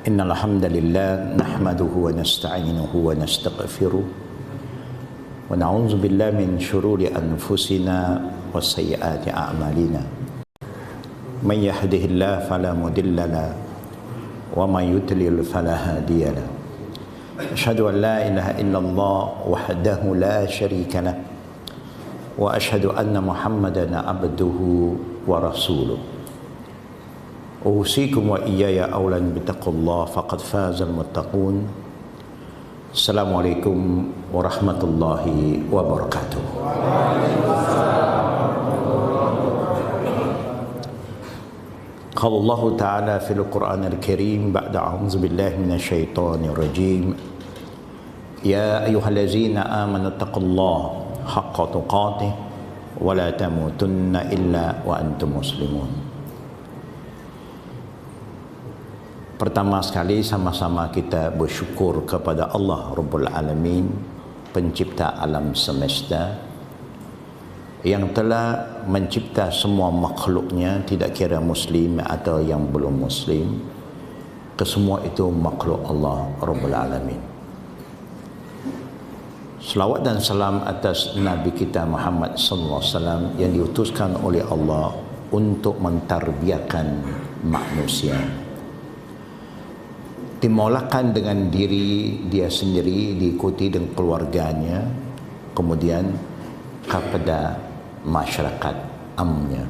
إن الحمد لله نحمده ونستعينه ونستغفره ونعوذ بالله من شرور أنفسنا وسيئات أعمالنا من يهده الله فلا مضل له ومن يضلل فلا هادي له أشهد أن لا إله إلا الله وحده لا شريك له وأشهد أن محمدا عبده ورسوله أوصيكم وإياي أولا بتقوى الله فقد فاز المتقون السلام عليكم ورحمة الله وبركاته. قال الله تعالى في القرآن الكريم بعد أعوذ بالله من الشيطان الرجيم يا أيها الذين آمنوا اتقوا الله حق تقاته ولا تموتن إلا وأنتم مسلمون. Pertama sekali sama-sama kita bersyukur kepada Allah Rabbul Alamin, pencipta alam semesta, yang telah mencipta semua makhluknya, tidak kira muslim atau yang belum muslim. Kesemua itu makhluk Allah Rabbul Alamin. Selawat dan salam atas Nabi kita Muhammad sallallahu alaihi wasallam yang diutuskan oleh Allah untuk mentarbiyakan manusia. Dimulakan dengan diri dia sendiri, diikuti dengan keluarganya, kemudian kepada masyarakat amnya.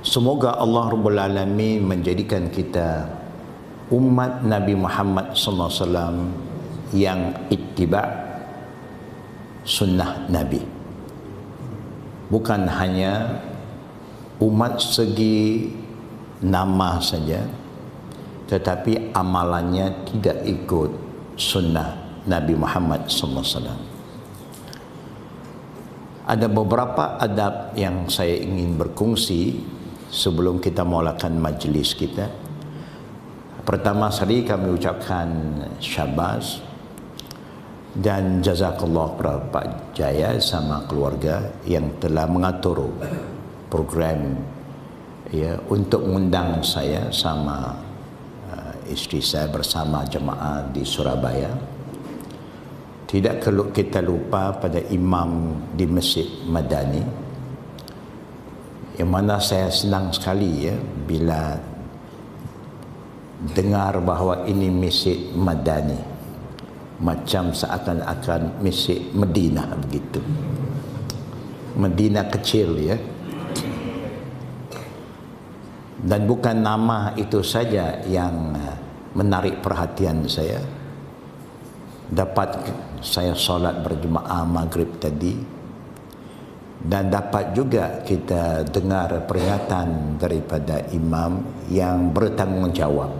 Semoga Allah Rabbul Alamin menjadikan kita umat Nabi Muhammad sallallahu alaihi wasallam yang ittiba' sunnah Nabi. Bukan hanya umat segi nama saja, tetapi amalannya tidak ikut sunnah Nabi Muhammad SAW. Ada beberapa adab yang saya ingin berkongsi sebelum kita mulakan majlis kita. Pertama sekali kami ucapkan syabas dan jazakallah kepada Pak Jaya sama keluarga yang telah mengatur program ya untuk mengundang saya sama isteri saya bersama jemaah di Surabaya. Tidak kita lupa pada imam di Masjid Madani, yang mana saya senang sekali ya bila dengar bahawa ini Masjid Madani, macam seakan-akan Masjid Madinah begitu. Madinah kecil ya. Dan bukan nama itu saja yang menarik perhatian saya. Dapat saya solat berjemaah maghrib tadi, dan dapat juga kita dengar peringatan daripada imam yang bertanggungjawab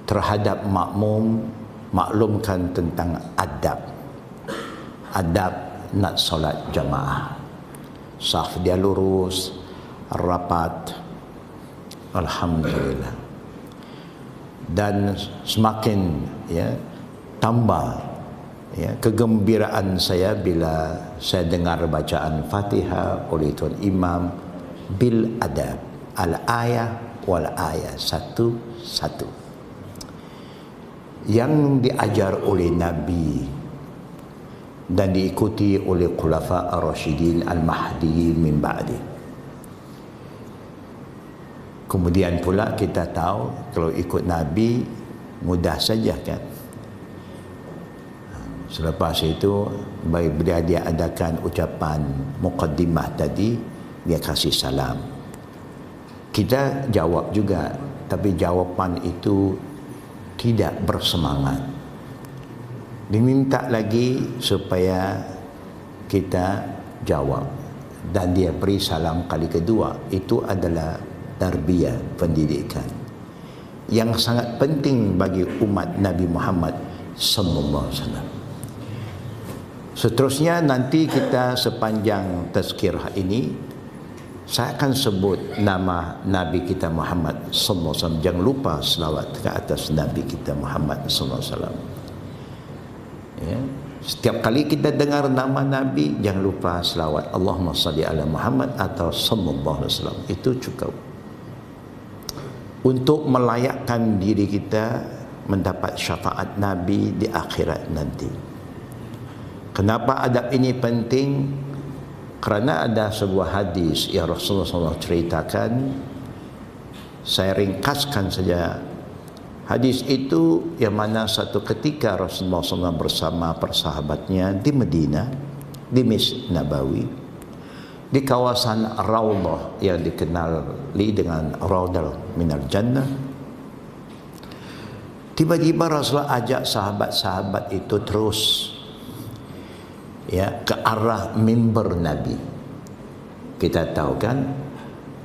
terhadap makmum, maklumkan tentang adab nak solat jemaah. Saf dia lurus, rapat, alhamdulillah. Dan semakin ya tambah ya kegembiraan saya bila saya dengar bacaan Fatihah oleh tuan imam bil adab al ayah wal ayah, satu-satu yang diajar oleh Nabi dan diikuti oleh khulafa ar-rasyidin al-mahdi min ba'di. Kemudian pula kita tahu kalau ikut Nabi mudah saja kan. Selepas itu bila dia adakan ucapan muqaddimah tadi, dia kasih salam. Kita jawab juga, tapi jawapan itu tidak bersemangat. Diminta lagi supaya kita jawab, dan dia beri salam kali kedua. Itu adalah tarbiyah, pendidikan yang sangat penting bagi umat Nabi Muhammad sallallahu alaihi wasallam. Seterusnya nanti kita sepanjang tazkirah ini saya akan sebut nama Nabi kita Muhammad sallallahu alaihi wasallam. Jangan lupa selawat ke atas Nabi kita Muhammad sallallahu alaihi wasallam. Ya. Setiap kali kita dengar nama Nabi, jangan lupa selawat Allahumma salli ala Muhammad atau sallallahu alaihi wasallam. Itu cukup. untuk melayakkan diri kita mendapat syafaat Nabi di akhirat nanti. Kenapa adab ini penting? Kerana ada sebuah hadis yang Rasulullah SAW ceritakan. Saya ringkaskan saja. Hadis itu yang mana satu ketika Rasulullah SAW bersama persahabatnya di Madinah, di Masjid Nabawi, di kawasan Raudah yang dikenali dengan Raudal Minal Jannah. Tiba-tiba Rasulullah ajak sahabat-sahabat itu terus ke arah mimbar Nabi. Kita tahu kan,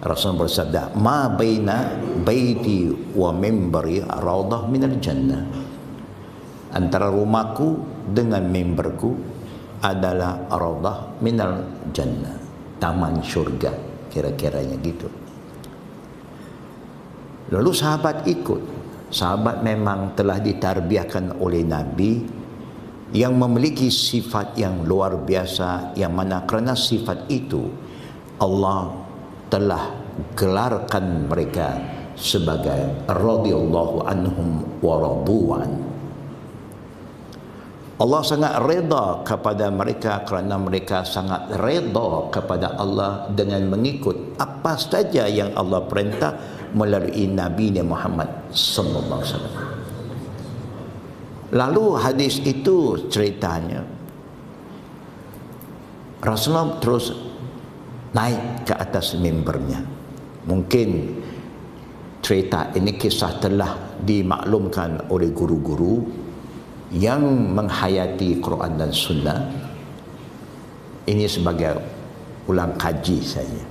Rasulullah bersabda, ma baina baiti wa mimbari raudah minal jannah. Antara rumahku dengan mimbarku adalah raudah minal jannah, taman syurga, kira-kiranya gitu. Lalu sahabat ikut. Sahabat memang telah ditarbiahkan oleh Nabi yang memiliki sifat yang luar biasa, yang mana kerana sifat itu Allah telah gelarkan mereka sebagai radhiyallahu anhum wa radu'an. Allah sangat reda kepada mereka kerana mereka sangat reda kepada Allah dengan mengikut apa saja yang Allah perintah melalui Nabi Muhammad sallallahu alaihi wasallam. Lalu hadis itu ceritanya Rasulullah terus naik ke atas mimbarnya. Mungkin cerita ini kisah telah dimaklumkan oleh guru-guru yang menghayati Quran dan Sunnah. Ini sebagai ulang kaji saja.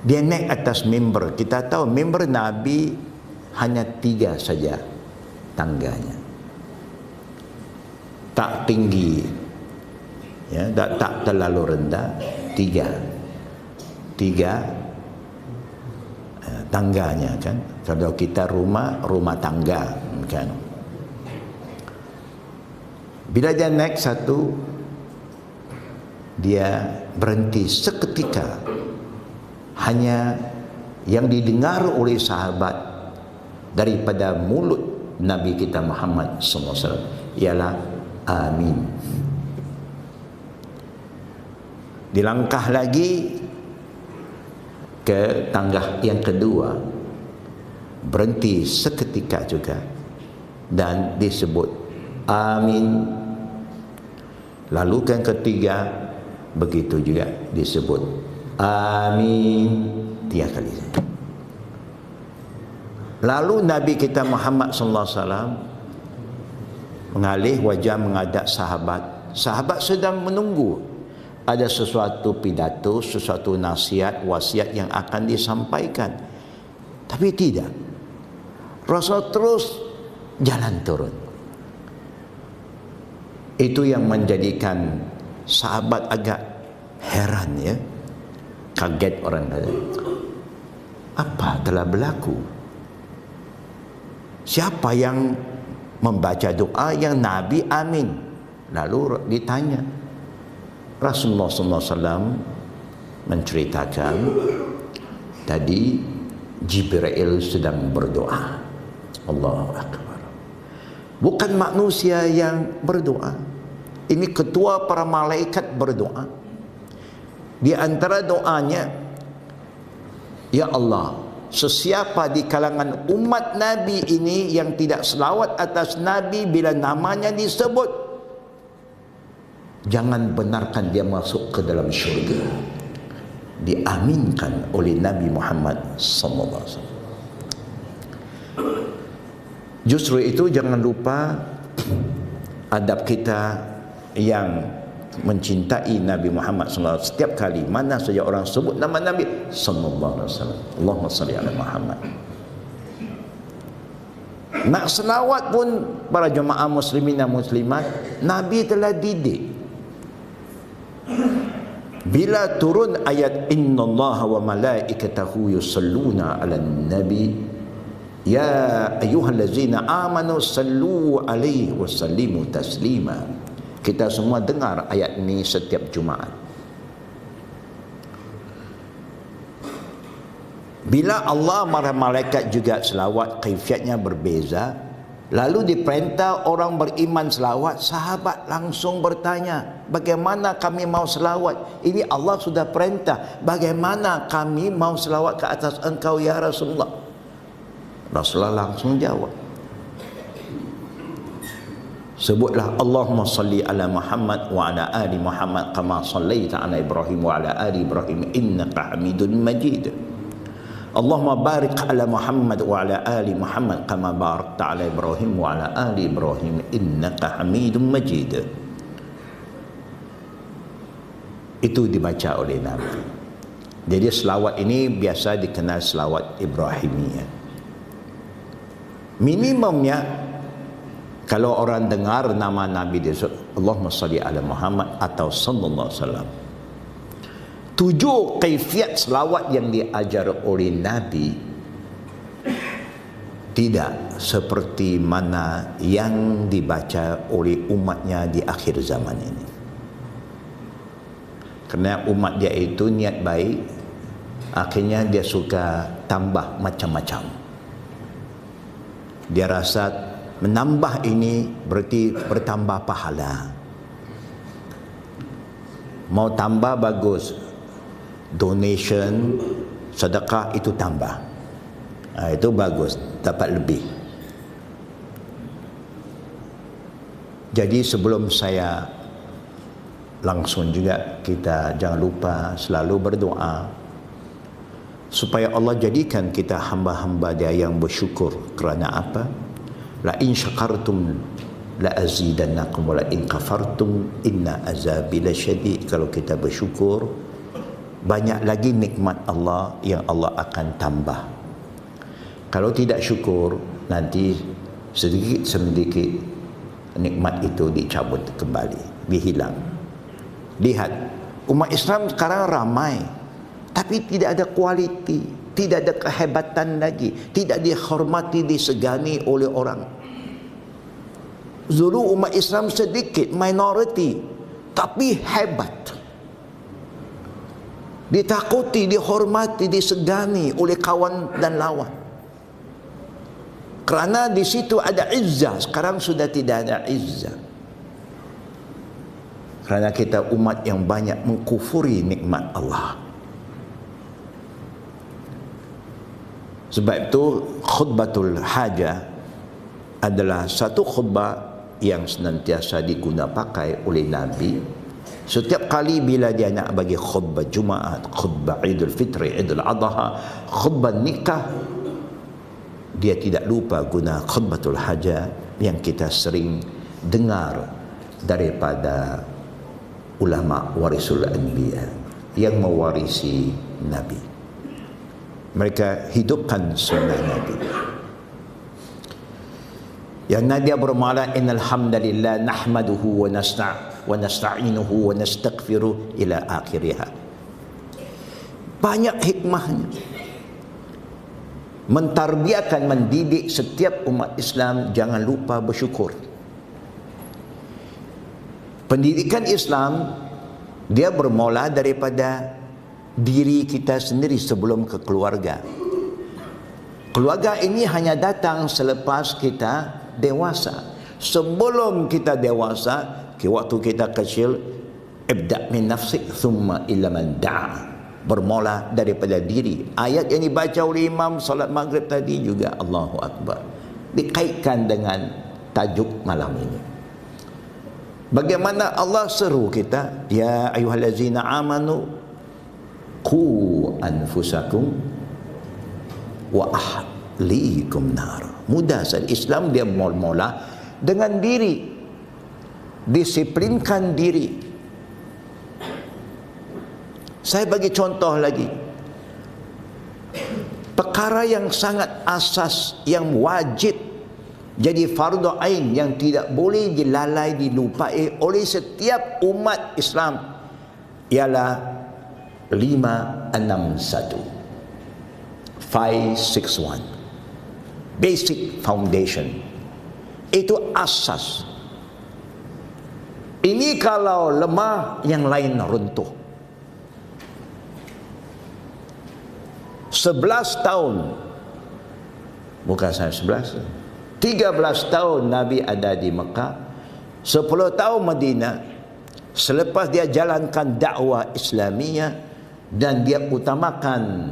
Dia naik atas mimbar. Kita tahu mimbar Nabi hanya 3 saja tangganya, tak tinggi, tak terlalu rendah, 3 tangganya kan. Kalau kita rumah tangga kan. Bila dia naik satu, dia berhenti seketika. Hanya yang didengar oleh sahabat daripada mulut Nabi kita Muhammad SAW ialah amin. Dilangkah lagi ke tangga yang kedua, berhenti seketika juga dan disebut amin. Lalu yang ketiga begitu juga disebut amin 3 kali. Lalu Nabi kita Muhammad sallallahu alaihi wasallam mengalih wajah menghadap sahabat. Sahabat sedang menunggu ada sesuatu pidato, sesuatu nasihat, wasiat yang akan disampaikan. Tapi tidak. Rasul terus jalan turun. Itu yang menjadikan sahabat agak heran ya. Kaget orang kata, apa telah berlaku? Siapa yang membaca doa yang Nabi amin? Lalu ditanya. Rasulullah SAW menceritakan tadi Jibril sedang berdoa. Allahu Akbar. Bukan manusia yang berdoa. Ini ketua para malaikat berdoa. Di antara doanya, ya Allah, sesiapa di kalangan umat Nabi ini yang tidak selawat atas Nabi bila namanya disebut, jangan benarkan dia masuk ke dalam syurga. Diaminkan oleh Nabi Muhammad sallallahu alaihi wasallam. Justru itu jangan lupa adab kita yang mencintai Nabi Muhammad sallallahu alaihi wasallam. Setiap kali mana saja orang sebut nama Nabi sallallahu alaihi wasallam, Allahumma salli ala Muhammad. Nak selawat pun para jemaah muslimin dan muslimat, Nabi telah didik. Bila turun ayat innallaha wa malaikatahu yusalluna 'alan nabi ya ayyuhallazina amanu sallu 'alaihi wa sallimu taslima. Kita semua dengar ayat ini setiap Jumaat. Bila Allah marah malaikat juga selawat, kaifiatnya berbeza. Lalu diperintah orang beriman selawat, sahabat langsung bertanya, bagaimana kami mau selawat? Ini Allah sudah perintah, bagaimana kami mau selawat ke atas engkau ya Rasulullah? Rasulullah langsung jawab, sebutlah Allahumma salli ala Muhammad wa ala ali Muhammad kama sallaita ala Ibrahim wa ala ali Ibrahim innaka Hamidun Majid. Allahumma barik ala Muhammad wa ala ali Muhammad kama barakta ala Ibrahim wa ala ali Ibrahim innaka Hamidum Majid. Itu dibaca oleh Nabi. Jadi selawat ini biasa dikenal selawat Ibrahimiyah. Minimumnya kalau orang dengar nama Nabi dia Allahumma salli ala Muhammad atau sallallahu alaihi wasallam, 7 kaifiat selawat yang diajar oleh Nabi tidak seperti mana yang dibaca oleh umatnya di akhir zaman ini. Kerana umat dia itu niat baik, akhirnya dia suka tambah macam-macam. Dia rasa menambah ini berarti bertambah pahala. Mau tambah bagus, donation, sedekah itu tambah. Itu bagus, dapat lebih. Jadi sebelum saya langsung juga, kita jangan lupa selalu berdoa supaya Allah jadikan kita hamba-hamba Dia yang bersyukur. Kerana apa? La in syakartum la azidannakum wa la in kafartum inna azabi lasyadid. Kalau kita bersyukur, banyak lagi nikmat Allah yang Allah akan tambah. Kalau tidak syukur, nanti sedikit-sedikit nikmat itu dicabut kembali, dihilang. Lihat, umat Islam sekarang ramai, tapi tidak ada kualiti, tidak ada kehebatan lagi, tidak dihormati, disegani oleh orang. Dulu umat Islam sedikit, minority, tapi hebat, ditakuti, dihormati, disegani oleh kawan dan lawan. Kerana di situ ada izzah. Sekarang sudah tidak ada izzah. Kerana kita umat yang banyak mengkufuri nikmat Allah. Sebab itu khutbatul hajah adalah satu khutbah yang senantiasa diguna pakai oleh Nabi. Setiap kali bila dia nak bagi khutbah Jumaat, khutbah Idul Fitri, Idul Adha, khutbah nikah, dia tidak lupa guna khutbatul hajah yang kita sering dengar daripada ulama warisul anbiya yang mewarisi Nabi. Mereka hidupkan sunnah Nabi. Yang Nabi bermula, innal hamdalillah nahmaduhu wa nasta'inuhu wa nastaghfiruh ila akhirih. Banyak hikmahnya. Mentarbiakan, mendidik setiap umat Islam jangan lupa bersyukur. Pendidikan Islam dia bermula daripada diri kita sendiri sebelum ke keluarga. Keluarga ini hanya datang selepas kita dewasa. Sebelum kita dewasa, waktu kita kecil, ibda' min nafsik thumma illa man da'a. Bermula daripada diri. Ayat yang dibaca oleh imam salat maghrib tadi juga Allahu Akbar, dikaitkan dengan tajuk malam ini. Bagaimana Allah seru kita, ya ayyuhallazina amanu qu anfusakum wa ahlikum nar. Mudah saja. Islam dia mula dengan diri, disiplinkan diri. Saya bagi contoh lagi. Perkara yang sangat asas, yang wajib jadi fardu ain, yang tidak boleh dilalai, dilupai oleh setiap umat Islam, ialah 561. Basic foundation. Itu asas. Ini kalau lemah, yang lain runtuh. 11 tahun, bukan saya 11, 13 tahun Nabi ada di Mekah, 10 tahun Madinah. Selepas dia jalankan dakwah Islamiyah dan dia utamakan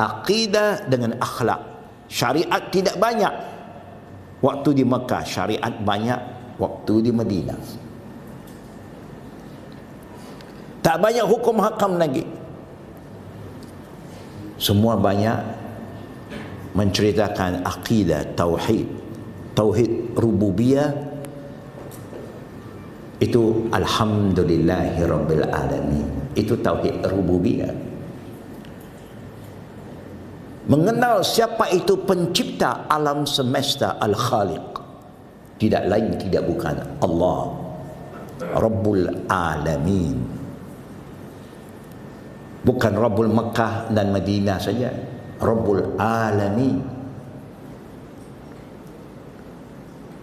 akidah dengan akhlak. Syariat tidak banyak waktu di Mekah, syariat banyak waktu di Madinah. Tak banyak hukum hakam lagi. Semua banyak menceritakan akidah tauhid, tauhid rububiyah. Itu alhamdulillahirabbil alamin. Itu tauhid rububiyah. Mengenal siapa itu pencipta alam semesta, al-Khaliq. Tidak lain, tidak bukan Allah, Rabbul Alamin. Bukan Rabbul Mekah dan Madinah saja, Rabbul Alamin.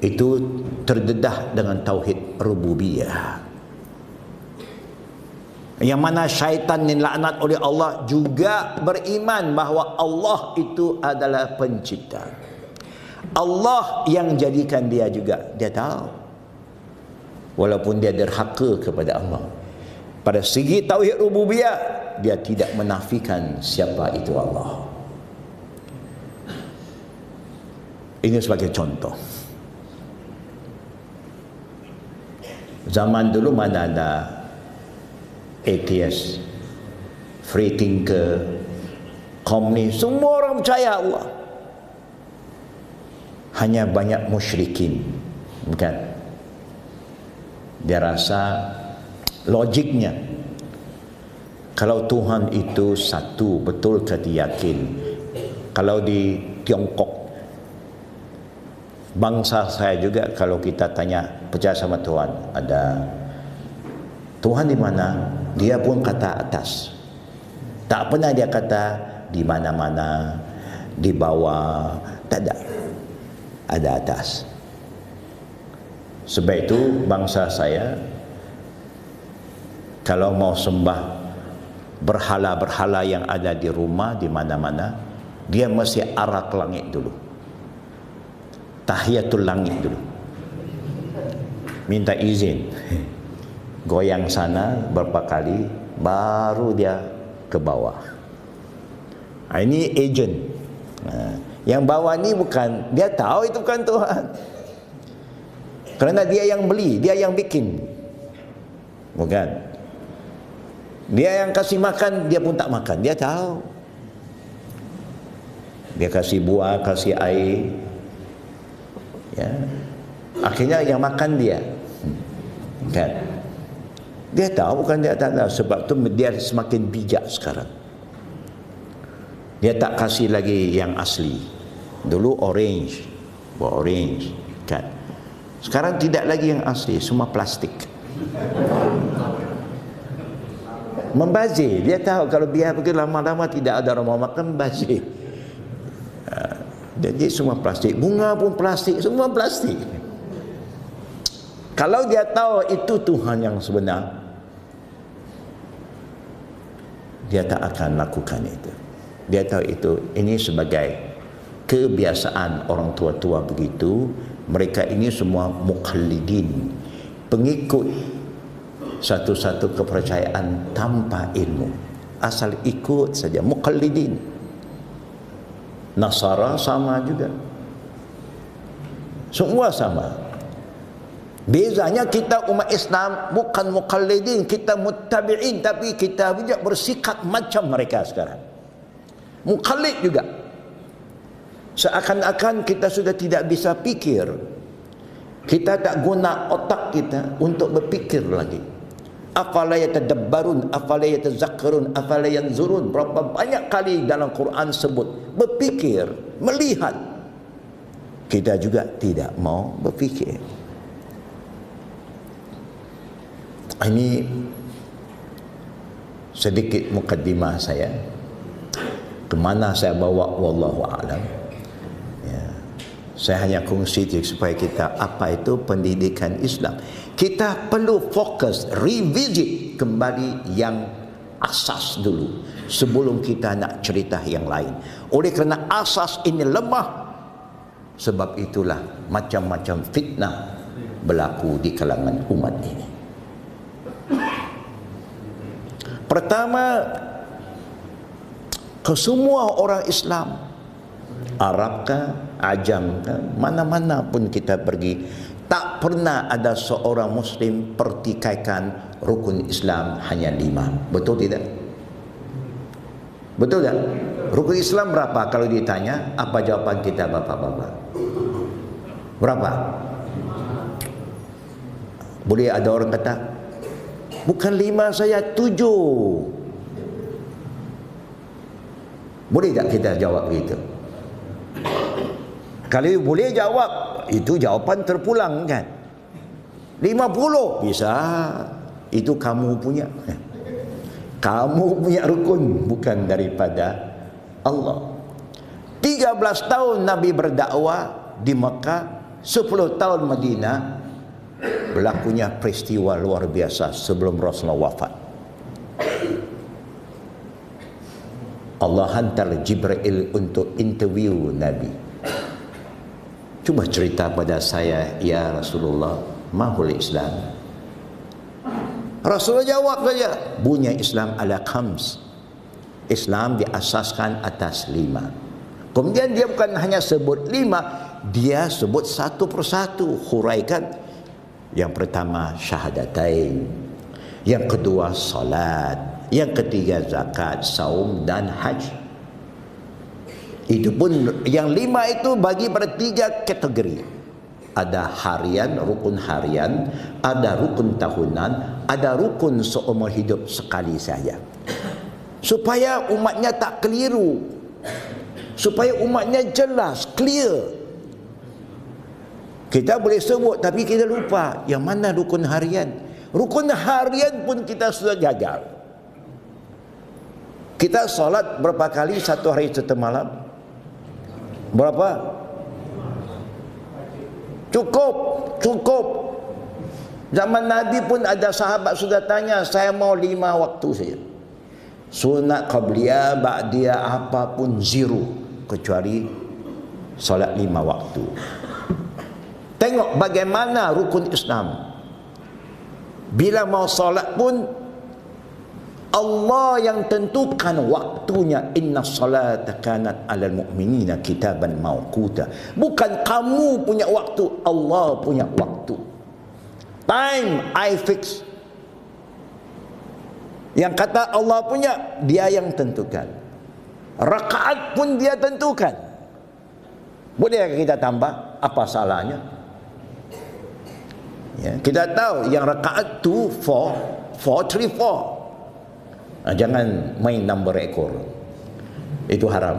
Itu terdedah dengan tauhid rububiyah. Yang mana syaitan yang laknat oleh Allah juga beriman bahawa Allah itu adalah pencipta. Allah yang jadikan dia juga. Dia tahu. Walaupun dia derhaka kepada Allah. Pada segi tauhid rububiyah, dia tidak menafikan siapa itu Allah. Ini sebagai contoh. Zaman dulu mana ada atheist, free thinker, komunis, semua orang percaya Allah. Hanya banyak musyrikin, bukan? Dia rasa logiknya, kalau Tuhan itu satu, betul ke yakin? Kalau di Tiongkok, bangsa saya juga, kalau kita tanya percaya sama Tuhan, ada Tuhan di mana? Dia pun kata atas. Tak pernah dia kata di mana-mana, di bawah, tak ada. Ada atas. Sebab itu bangsa saya kalau mau sembah berhala-berhala yang ada di rumah, di mana-mana, dia mesti arah ke langit dulu. Tahiyatul langit dulu. Minta izin. Goyang sana berapa kali, baru dia ke bawah. Ini agent. Yang bawah ni bukan, dia tahu itu bukan Tuhan. Kerana dia yang beli, dia yang bikin. Bukan. Dia yang kasih makan, dia pun tak makan. Dia tahu. Dia kasih buah, kasih air. Ya. Akhirnya yang makan dia. Kan? Dia tahu, bukan dia tak tahu. Sebab tu dia semakin bijak sekarang. Dia tak kasih lagi yang asli. Dulu orange, buah orange, kan? Sekarang tidak lagi yang asli, semua plastik. Membazir. Dia tahu kalau biar pergi lama-lama tidak ada orang mau makan, membazir. Jadi semua plastik. Bunga pun plastik, semua plastik. Kalau dia tahu itu Tuhan yang sebenar, dia tak akan lakukan itu. Dia tahu itu, ini sebagai kebiasaan orang tua-tua begitu. Mereka ini semua muqallidin, pengikut satu-satu kepercayaan tanpa ilmu. Asal ikut saja, muqallidin. Nasara sama juga. Semua sama. Bezanya kita umat Islam bukan muqallidin, kita muttabi'in, tapi kita juga bersikap macam mereka sekarang. Muqallid juga. Seakan-akan kita sudah tidak bisa pikir. Kita tak guna otak kita untuk berfikir lagi. Afala yatadabbarun, afala yatazakkarun, afala yanzurun. Berapa banyak kali dalam Quran sebut berfikir, melihat. Kita juga tidak mau berfikir. Ini sedikit mukaddimah saya. Kemana saya bawa, wallahu a'lam. Ya. Saya hanya kongsi supaya kita apa itu pendidikan Islam. Kita perlu fokus, revisit kembali yang asas dulu sebelum kita nak cerita yang lain. Oleh kerana asas ini lemah, sebab itulah macam-macam fitnah berlaku di kalangan umat ini. Pertama, kesemua orang Islam, Arab kah, Ajam kah, mana-mana pun kita pergi, tak pernah ada seorang Muslim pertikaikan rukun Islam hanya 5. Betul tidak? Betul tak? Rukun Islam berapa? Kalau ditanya, apa jawaban kita bapak-bapak? Berapa? Boleh ada orang kata, bukan 5 saya 7. Boleh tak kita jawab begitu? Kalau boleh jawab, itu jawapan terpulang kan? 50 bisa. Itu kamu punya. Kamu punya rukun, bukan daripada Allah. 13 tahun Nabi berdakwah di Mekah, 10 tahun Madinah, berlakunya peristiwa luar biasa sebelum Rasulullah wafat. Allah hantar Jibril untuk interview Nabi. Cuba cerita pada saya, ya Rasulullah, mahul Islam. Rasulullah jawab saja, bunya Islam ala khams. Islam diasaskan atas 5. Kemudian dia bukan hanya sebut 5, dia sebut satu persatu, huraikan. Yang pertama syahadatain, yang kedua salat, yang ketiga zakat, saum dan haji. Itu pun yang 5 itu bagi pada 3 kategori. Ada harian, rukun harian, ada rukun tahunan, ada rukun seumur hidup sekali saja. Supaya umatnya tak keliru, supaya umatnya jelas, clear. Kita boleh sebut tapi kita lupa yang mana rukun harian. Rukun harian pun kita sudah gagal. Kita solat berapa kali satu hari satu malam? Berapa? Cukup. Zaman Nabi pun ada sahabat sudah tanya, saya mau 5 waktu saja. Sunat, qabliyah, ba'diyah, apapun zero, kecuali solat 5 waktu. Tengok bagaimana rukun Islam. Bila mau solat pun Allah yang tentukan waktunya. Inna salata kanat alal mu'minina kitaban mawquta. Bukan kamu punya waktu, Allah punya waktu. Time I fix. Yang kata Allah punya, dia yang tentukan. Rakaat pun dia tentukan. Boleh kita tambah? Apa salahnya? Ya, kita tahu yang rakaat 2, 4, 3, 4. Jangan main nombor ekor, itu haram.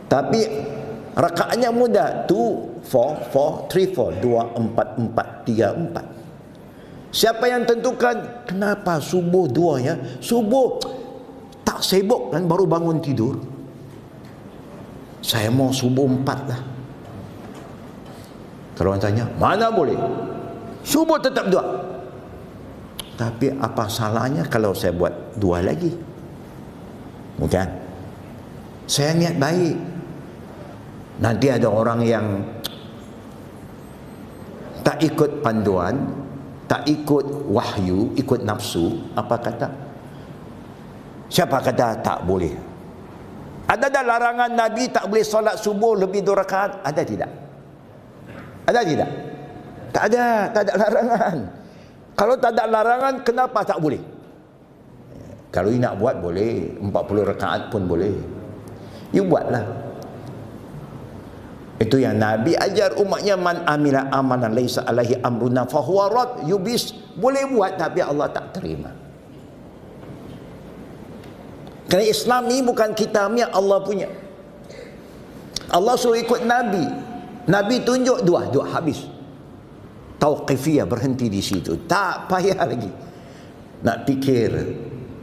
Tapi rakaatnya mudah, 2, 4, 4, 3, 4, 2, 4, 4, 3, 4. Siapa yang tentukan? Kenapa subuh 2 ya? Subuh tak sibuk kan, baru bangun tidur. Saya mau subuh 4 lah. Kalau orang tanya, mana boleh? Subuh tetap 2. Tapi apa salahnya kalau saya buat 2 lagi? Bukan? Saya niat baik. Nanti ada orang yang tak ikut panduan, tak ikut wahyu, ikut nafsu. Apa kata? Siapa kata tak boleh? Ada dah larangan Nabi tak boleh solat subuh lebih 2 rakaat? Ada tidak? Ada tidak? Tak ada larangan. Kalau tak ada larangan, kenapa tak boleh? Kalau you nak buat boleh, 40 rakaat pun boleh. You buatlah. Itu yang Nabi ajar umatnya, man amila amalan laisa alaihi amruna fahuwa rad. You boleh buat tapi Allah tak terima. Kerana Islam ni bukan kita punya, Allah punya. Allah suruh ikut Nabi. Nabi tunjuk 2 habis. Tauqifiyah, berhenti di situ. Tak payah lagi nak fikir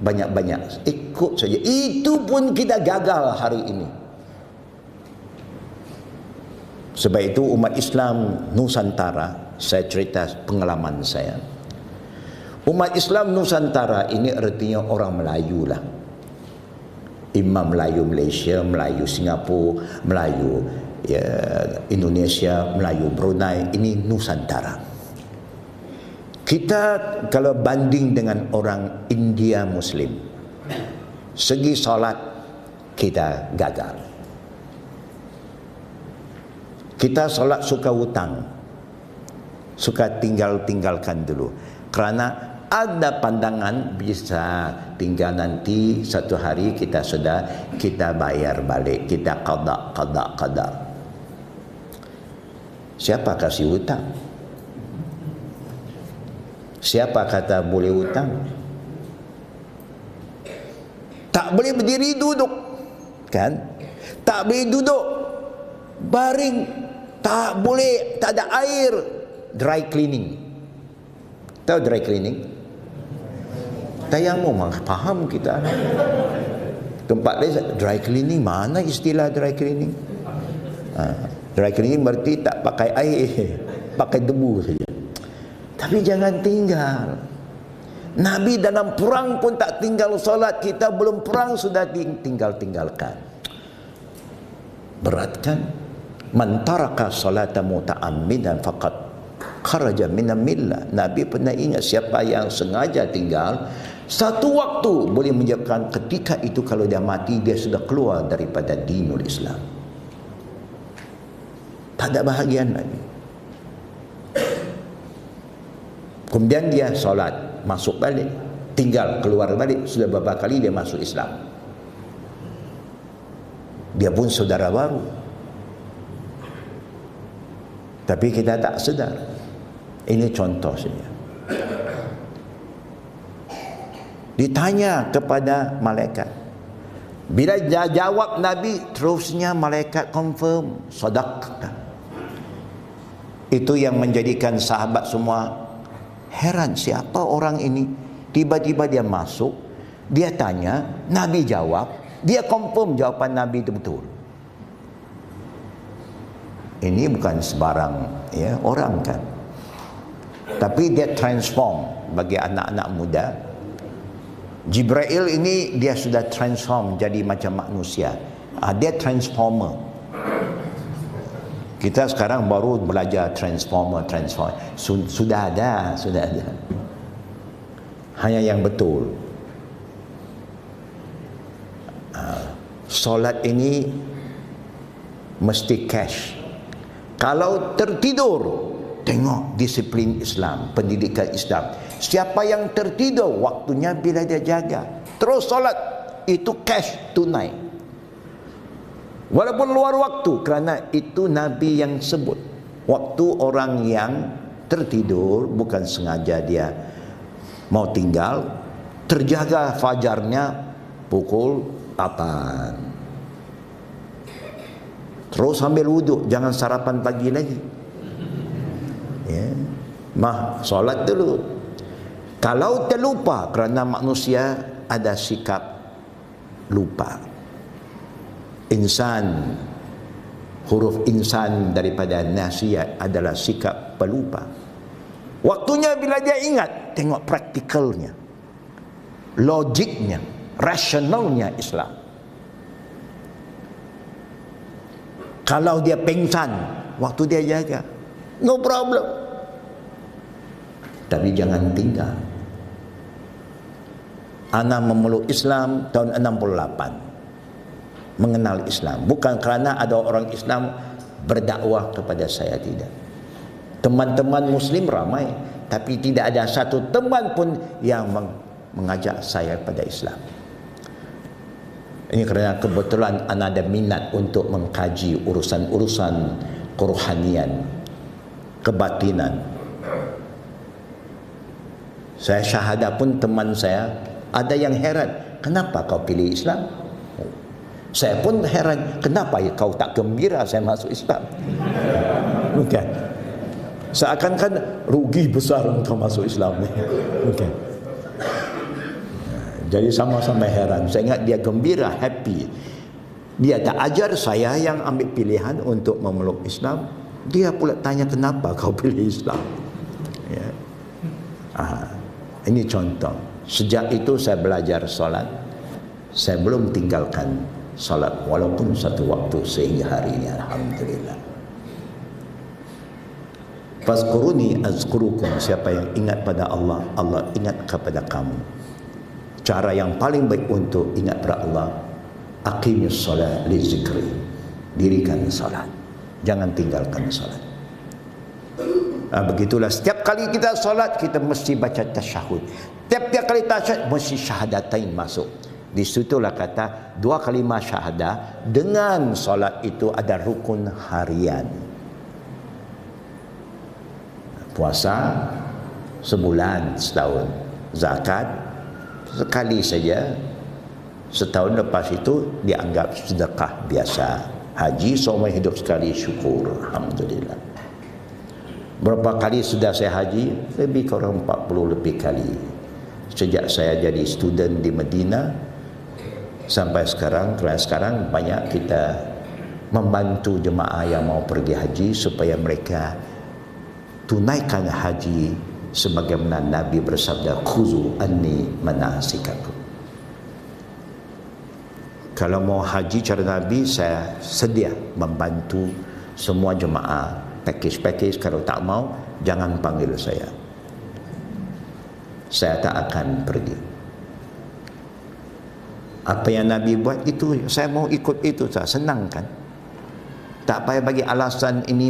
banyak-banyak, ikut saja. Itu pun kita gagal hari ini. Sebab itu umat Islam Nusantara, saya cerita pengalaman saya. Umat Islam Nusantara ini artinya orang Melayu lah. Imam Melayu Malaysia, Melayu Singapura, Melayu ya, Indonesia, Melayu Brunei, ini Nusantara. Kita kalau banding dengan orang India Muslim, segi solat kita gagal. Kita solat suka hutang, suka tinggalkan dulu. Kerana ada pandangan bisa tinggal nanti satu hari kita bayar balik, kita qada. Siapa kasih hutang? Siapa kata boleh hutang? Tak boleh berdiri duduk, kan? Tak boleh duduk baring, tak boleh, tak ada air. Dry cleaning. Tahu dry cleaning? Tayamum, faham kita. Tempat lain dry cleaning, mana istilah dry cleaning? Dry cleaning berarti tak pakai air, pakai debu saja. Tapi jangan tinggal. Nabi dalam perang pun tak tinggal solat. Kita belum perang sudah tinggalkan. Berat kan? Man taraka salata muta'ammidan faqad kharaja minal millah. Nabi pernah ingat, siapa yang sengaja tinggal satu waktu boleh menyebabkan ketika itu kalau dia mati dia sudah keluar daripada dinul Islam. Tak ada bahagian lagi. Kemudian dia solat, masuk balik, tinggal, keluar balik, sudah beberapa kali dia masuk Islam. Dia pun saudara baru. Tapi kita tak sedar. Ini contoh saja. Ditanya kepada malaikat. Bila dia jawab Nabi, terusnya malaikat confirm, sadaqta. Itu yang menjadikan sahabat semua heran, siapa orang ini? Tiba-tiba dia masuk, dia tanya, Nabi jawab, dia confirm jawapan Nabi itu betul. Ini bukan sebarang ya orang kan. Tapi dia transform bagi anak-anak muda. Jibril ini dia sudah transform jadi macam manusia. Dia transformer. Kita sekarang baru belajar transformer. Sudah ada. Hanya yang betul. Solat ini mesti cash. Kalau tertidur, tengok disiplin Islam, pendidikan Islam. Siapa yang tertidur, waktunya bila dia jaga. Terus solat, itu cash, tunai. Walaupun luar waktu, kerana itu Nabi yang sebut. Waktu orang yang tertidur, bukan sengaja dia mau tinggal, terjaga fajarnya pukul 8. Terus ambil wuduk, jangan sarapan pagi lagi. Ya. Solat dulu. Kalau terlupa, kerana manusia ada sikap lupa. Insan, huruf insan daripada nasihat adalah sikap pelupa. Waktunya bila dia ingat, tengok praktikalnya, logiknya, rasionalnya Islam. Kalau dia pengsan, waktu dia jaga, no problem. Tapi jangan tinggal. Ana memeluk Islam tahun 68. Mengenal Islam. Bukan kerana ada orang Islam berdakwah kepada saya, tidak. Teman-teman Muslim ramai. Tapi tidak ada satu teman pun yang mengajak saya pada Islam. Ini kerana kebetulan ana ada minat untuk mengkaji urusan-urusan kerohanian, kebatinan. Saya syahadah pun teman saya ada yang heran, kenapa kau pilih Islam? Saya pun heran, kenapa kau tak gembira saya masuk Islam? Bukan. Seakan-akan rugi besar kau masuk Islam. Bukan. Jadi sama-sama heran. Saya ingat dia gembira, happy. Dia tak ajar saya yang ambil pilihan untuk memeluk Islam. Dia pula tanya, kenapa kau pilih Islam? Ya. Ini contoh. Sejak itu saya belajar solat. Saya belum tinggalkan solat walaupun satu waktu sehingga hari ini, alhamdulillah. Fazkuruni azkurukum. Siapa yang ingat pada Allah, Allah ingat kepada kamu. Cara yang paling baik untuk ingat pada Allah, aqimus solat li zikri. Dirikan solat, jangan tinggalkan solat. Begitulah setiap kali kita solat kita mesti baca tasyahud. Tiap-tiap kali tasyahud mesti syahadatain masuk. Di situlah kata dua kalimah syahadah dengan solat itu ada rukun harian. Puasa sebulan, setahun. Zakat sekali saja. Setahun lepas itu dianggap sedekah biasa. Haji seumur hidup sekali, syukur, alhamdulillah. Berapa kali sudah saya haji? Lebih kurang 40 lebih kali. Sejak saya jadi student di Madinah sampai sekarang, kerana sekarang banyak kita membantu jemaah yang mau pergi haji supaya mereka tunaikan haji sebagaimana Nabi bersabda, khuzu anni manasikakum. Kalau mau haji cara Nabi, saya sedia membantu semua jemaah. Package, kalau tak mau jangan panggil saya tak akan pergi. Apa yang Nabi buat itu saya mau ikut, itu saya senang kan. Tak payah bagi alasan ini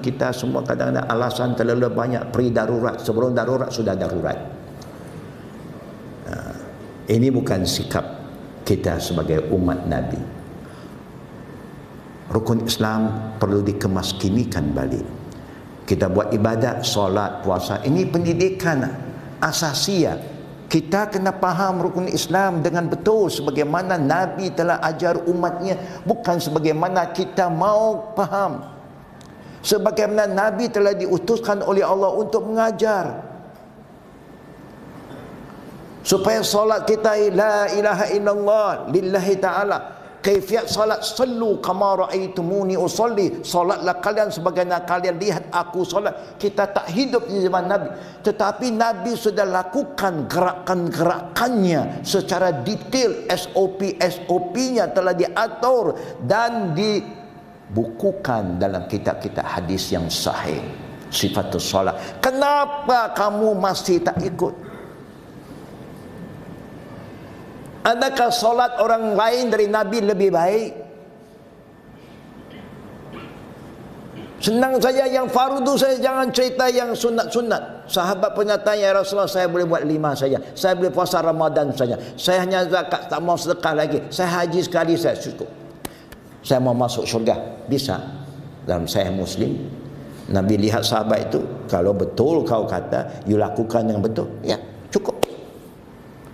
kita semua kadang-kadang alasan terlalu banyak. Pre-darurat, sebelum darurat sudah darurat. Ini bukan sikap kita sebagai umat Nabi. Rukun Islam perlu dikemaskinikan balik. Kita buat ibadat, solat, puasa. Ini pendidikan asasiyah. Kita kena faham rukun Islam dengan betul sebagaimana Nabi telah ajar umatnya, bukan sebagaimana kita mau faham. Sebagaimana Nabi telah diutuskan oleh Allah untuk mengajar. Supaya solat kita la ilaha illallah lillahi ta'ala. Kaifiyat salat, sallu kama ra'aitumuni usalli. Salatlah kalian sebagaimana kalian lihat aku salat. Kita tak hidup di zaman Nabi, tetapi Nabi sudah lakukan gerakan-gerakannya secara detail. SOP-nya telah diatur dan dibukukan dalam kitab-kitab hadis yang sahih. Sifatus salat. Kenapa kamu masih tak ikut? Adakah solat orang lain dari Nabi lebih baik? Senang saja yang fardu saja, jangan cerita yang sunat-sunat. Sahabat pernah tanya, ya Rasulullah, saya boleh buat 5 saja. Saya boleh puasa Ramadan saja. Saya hanya zakat, tak mau sedekah lagi. Saya haji sekali, saya cukup. Saya mau masuk syurga. Bisa. Dalam Sahih Muslim, Nabi lihat sahabat itu, kalau betul kau kata, you lakukan yang betul, ya cukup.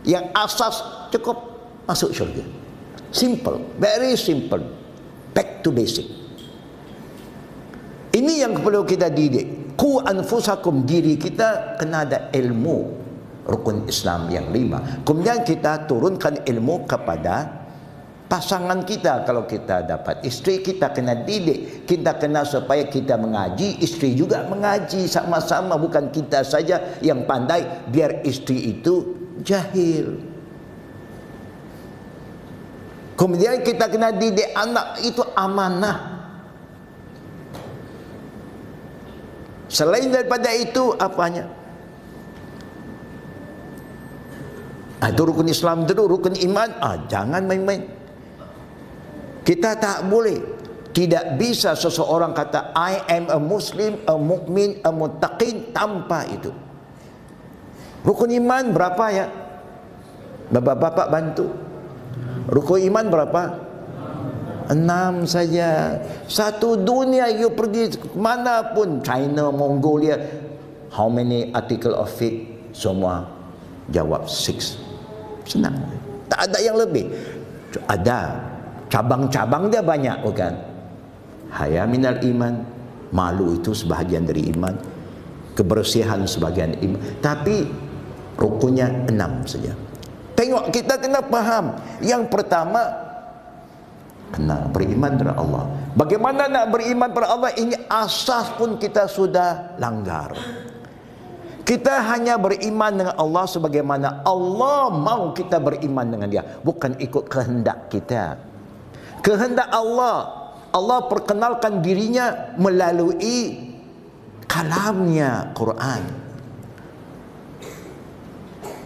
Yang asas cukup, masuk syurga. Simple, very simple. Back to basic. Ini yang perlu kita didik. Ku anfusakum, diri kita kena ada ilmu rukun Islam yang 5. Kemudian kita turunkan ilmu kepada pasangan kita. Kalau kita dapat isteri, kita kena didik. Kita kena supaya kita mengaji, isteri juga mengaji sama-sama. Bukan kita saja yang pandai, biar isteri itu jahil. Kemudian kita kena didik anak itu amanah. Selain daripada itu, apanya? Itu rukun Islam dulu, rukun iman. Jangan main-main. Kita tak boleh, tidak bisa seseorang kata I am a Muslim, a mu'min, a muttaqin tanpa itu. Rukun iman berapa ya? Bapak-bapak bantu. Rukun iman berapa? 6 saja. Satu dunia you pergi mana pun, China, Mongolia, how many article of faith? Semua jawab 6. Senang. Tak ada yang lebih. Ada cabang-cabang dia banyak, bukan? Haya minal iman, malu itu sebahagian dari iman, kebersihan sebagian iman. Tapi rukunnya 6 saja. Tengok, kita kena faham. Yang pertama, kena beriman kepada Allah. Bagaimana nak beriman kepada Allah? Ini asas pun kita sudah langgar. Kita hanya beriman dengan Allah sebagaimana Allah mau kita beriman dengan dia, bukan ikut kehendak kita. Kehendak Allah, Allah perkenalkan dirinya melalui kalamnya, Quran.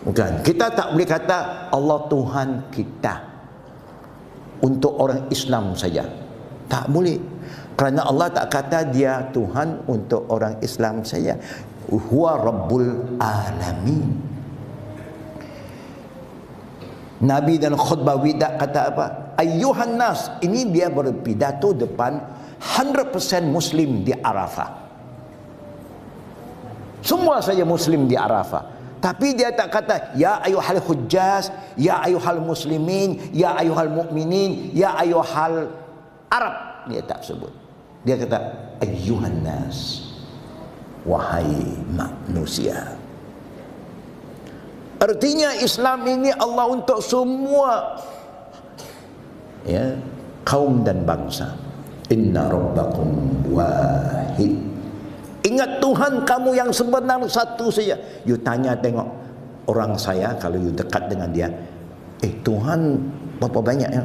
Bukan, kita tak boleh kata Allah Tuhan kita untuk orang Islam saja. Tak boleh. Kerana Allah tak kata dia Tuhan untuk orang Islam saja. Huwa Rabbul Alamin. Nabi dan khutbah wida kata apa? Ayyuhan nas. Ini dia berpidato depan 100% Muslim di Arafah. Semua saja Muslim di Arafah. Tapi dia tak kata ya ayyuhal hujjaz, ya ayyuhal muslimin, ya ayyuhal mu'minin, ya ayyuhal Arab. Dia tak sebut. Dia kata ayyuhan nas. Wahai manusia. Artinya Islam ini Allah untuk semua, ya, kaum dan bangsa. Inna rabbakum wahid. Ingat Tuhan kamu yang sebenar satu saja. You tanya tengok orang saya, kalau you dekat dengan dia, Tuhan berapa banyak ya?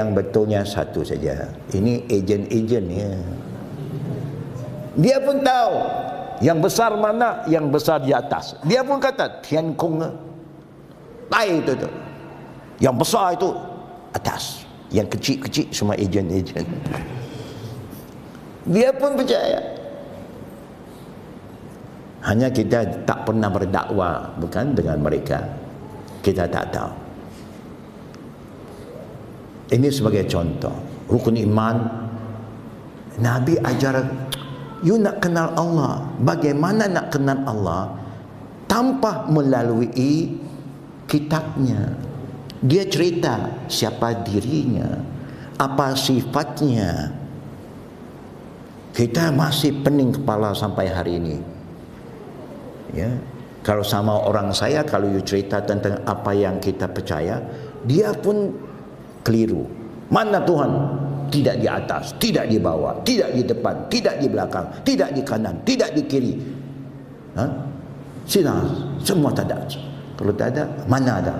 Yang betulnya satu saja. Ini ejen-ejen ya. Dia pun tahu yang besar mana, yang besar di atas. Dia pun kata Tian Kong Tai itu tu. Yang besar itu atas, yang kecil-kecil semua ejen-ejen. Dia pun percaya. Hanya kita tak pernah berdakwah, bukan, dengan mereka. Kita tak tahu. Ini sebagai contoh rukun iman. Nabi ajar you nak kenal Allah. Bagaimana nak kenal Allah? Tanpa melalui kitabnya. Dia cerita siapa dirinya, apa sifatnya. Kita masih pening kepala sampai hari ini. Ya, kalau sama orang saya, kalau you cerita tentang apa yang kita percaya, dia pun keliru. Mana Tuhan? Tidak di atas, tidak di bawah, tidak di depan, tidak di belakang, tidak di kanan, tidak di kiri. Sini semua tak ada. Kalau tak ada, mana ada?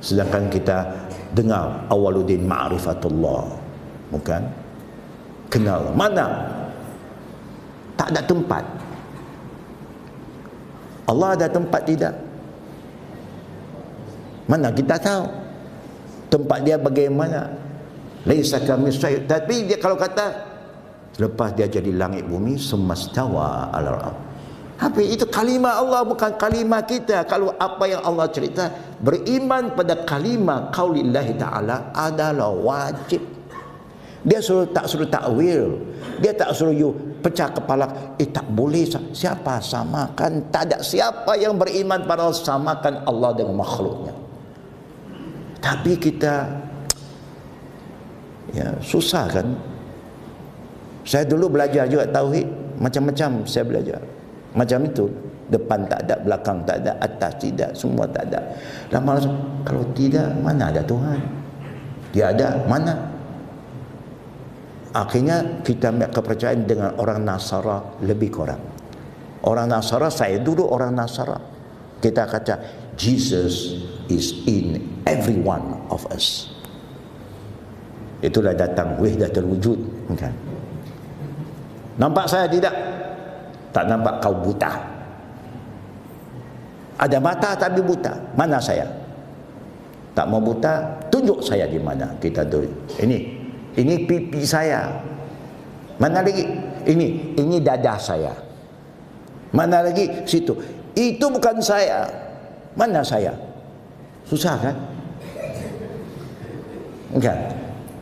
Sedangkan kita dengar awaluddin ma'rifatullah, bukan? Kenal mana? Tak ada tempat. Allah ada tempat tidak? Mana kita tahu tempat dia bagaimana? Laisa kamitslihi. Tapi dia kalau kata lepas dia jadi langit bumi, sumastawa alal ardh. Tapi itu kalimah Allah, bukan kalimah kita. Kalau apa yang Allah cerita, beriman pada kalimah qaulillahi ta'ala adalah wajib. Dia tak suruh takwil. Dia tak suruh you pecah kepala. Tak boleh. Siapa samakan? Tak ada siapa yang beriman pada Allah samakan Allah dengan makhluknya. Tapi kita, ya, susah kan. Saya dulu belajar juga tauhid, macam-macam saya belajar. Macam itu, depan tak ada, belakang tak ada, atas tidak, semua tak ada. Lama-lama, kalau tidak, mana ada Tuhan? Dia ada, mana? Akhirnya kita kepercayaan dengan orang Nasara lebih kurang. Orang Nasara, saya dulu orang Nasara. Kita kata Jesus is in every one of us. Itulah datang wahdatul wujud, kan? Nampak saya tidak? Tak nampak, kau buta. Ada mata tapi buta. Mana saya? Tak mau buta, tunjuk saya di mana. Kita dulu. Ini pipi saya. Mana lagi? Ini dada saya. Mana lagi? Situ. Itu bukan saya. Mana saya? Susah kan? Kan?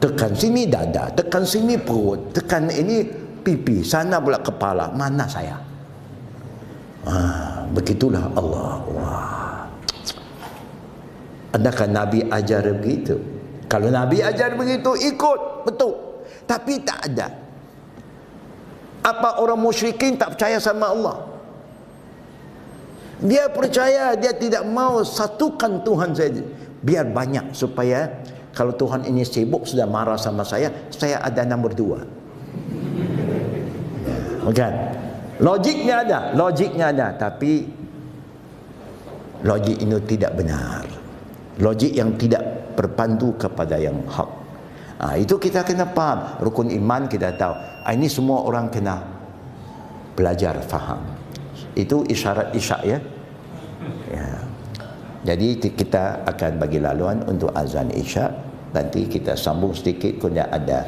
Tekan sini dada, tekan sini perut, tekan ini pipi, sana pula kepala. Mana saya? Begitulah Allah. Wah. Adakah Nabi ajar begitu? Kalau Nabi ajar begitu, ikut, betul. Tapi tak ada. Apa orang musyrikin tak percaya sama Allah? Dia percaya, dia tidak mau satukan Tuhan saja. Biar banyak, supaya kalau Tuhan ini sibuk sudah marah sama saya ada nombor 2. Bukan? Logiknya ada, tapi logik itu tidak benar. Logik yang tidak berpandu kepada yang hak. Itu kita kena faham. Rukun iman kita tahu. Ini semua orang kena belajar faham. Itu isyarat isyak ya. Jadi kita akan bagi laluan untuk azan isyak. Nanti kita sambung sedikit, kemudian ada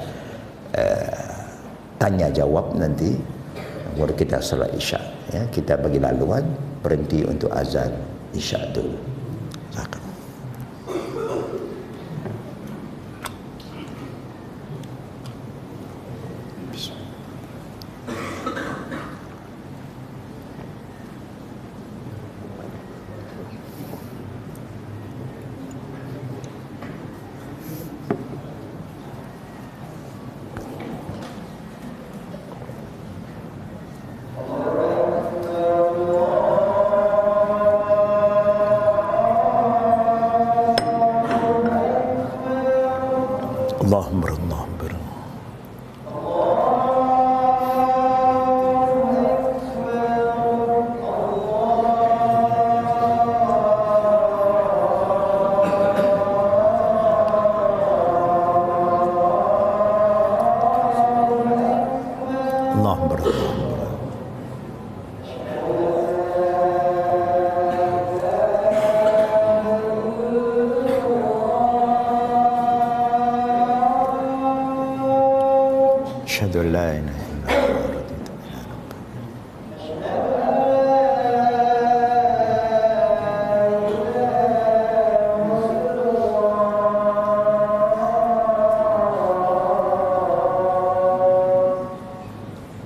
tanya jawab nanti baru kita salat isyak ya. Kita bagi laluan, berhenti untuk azan isyak dulu. Silakan. Allahumma أشهد أن لا إله إلا الله رضيت بها ربا.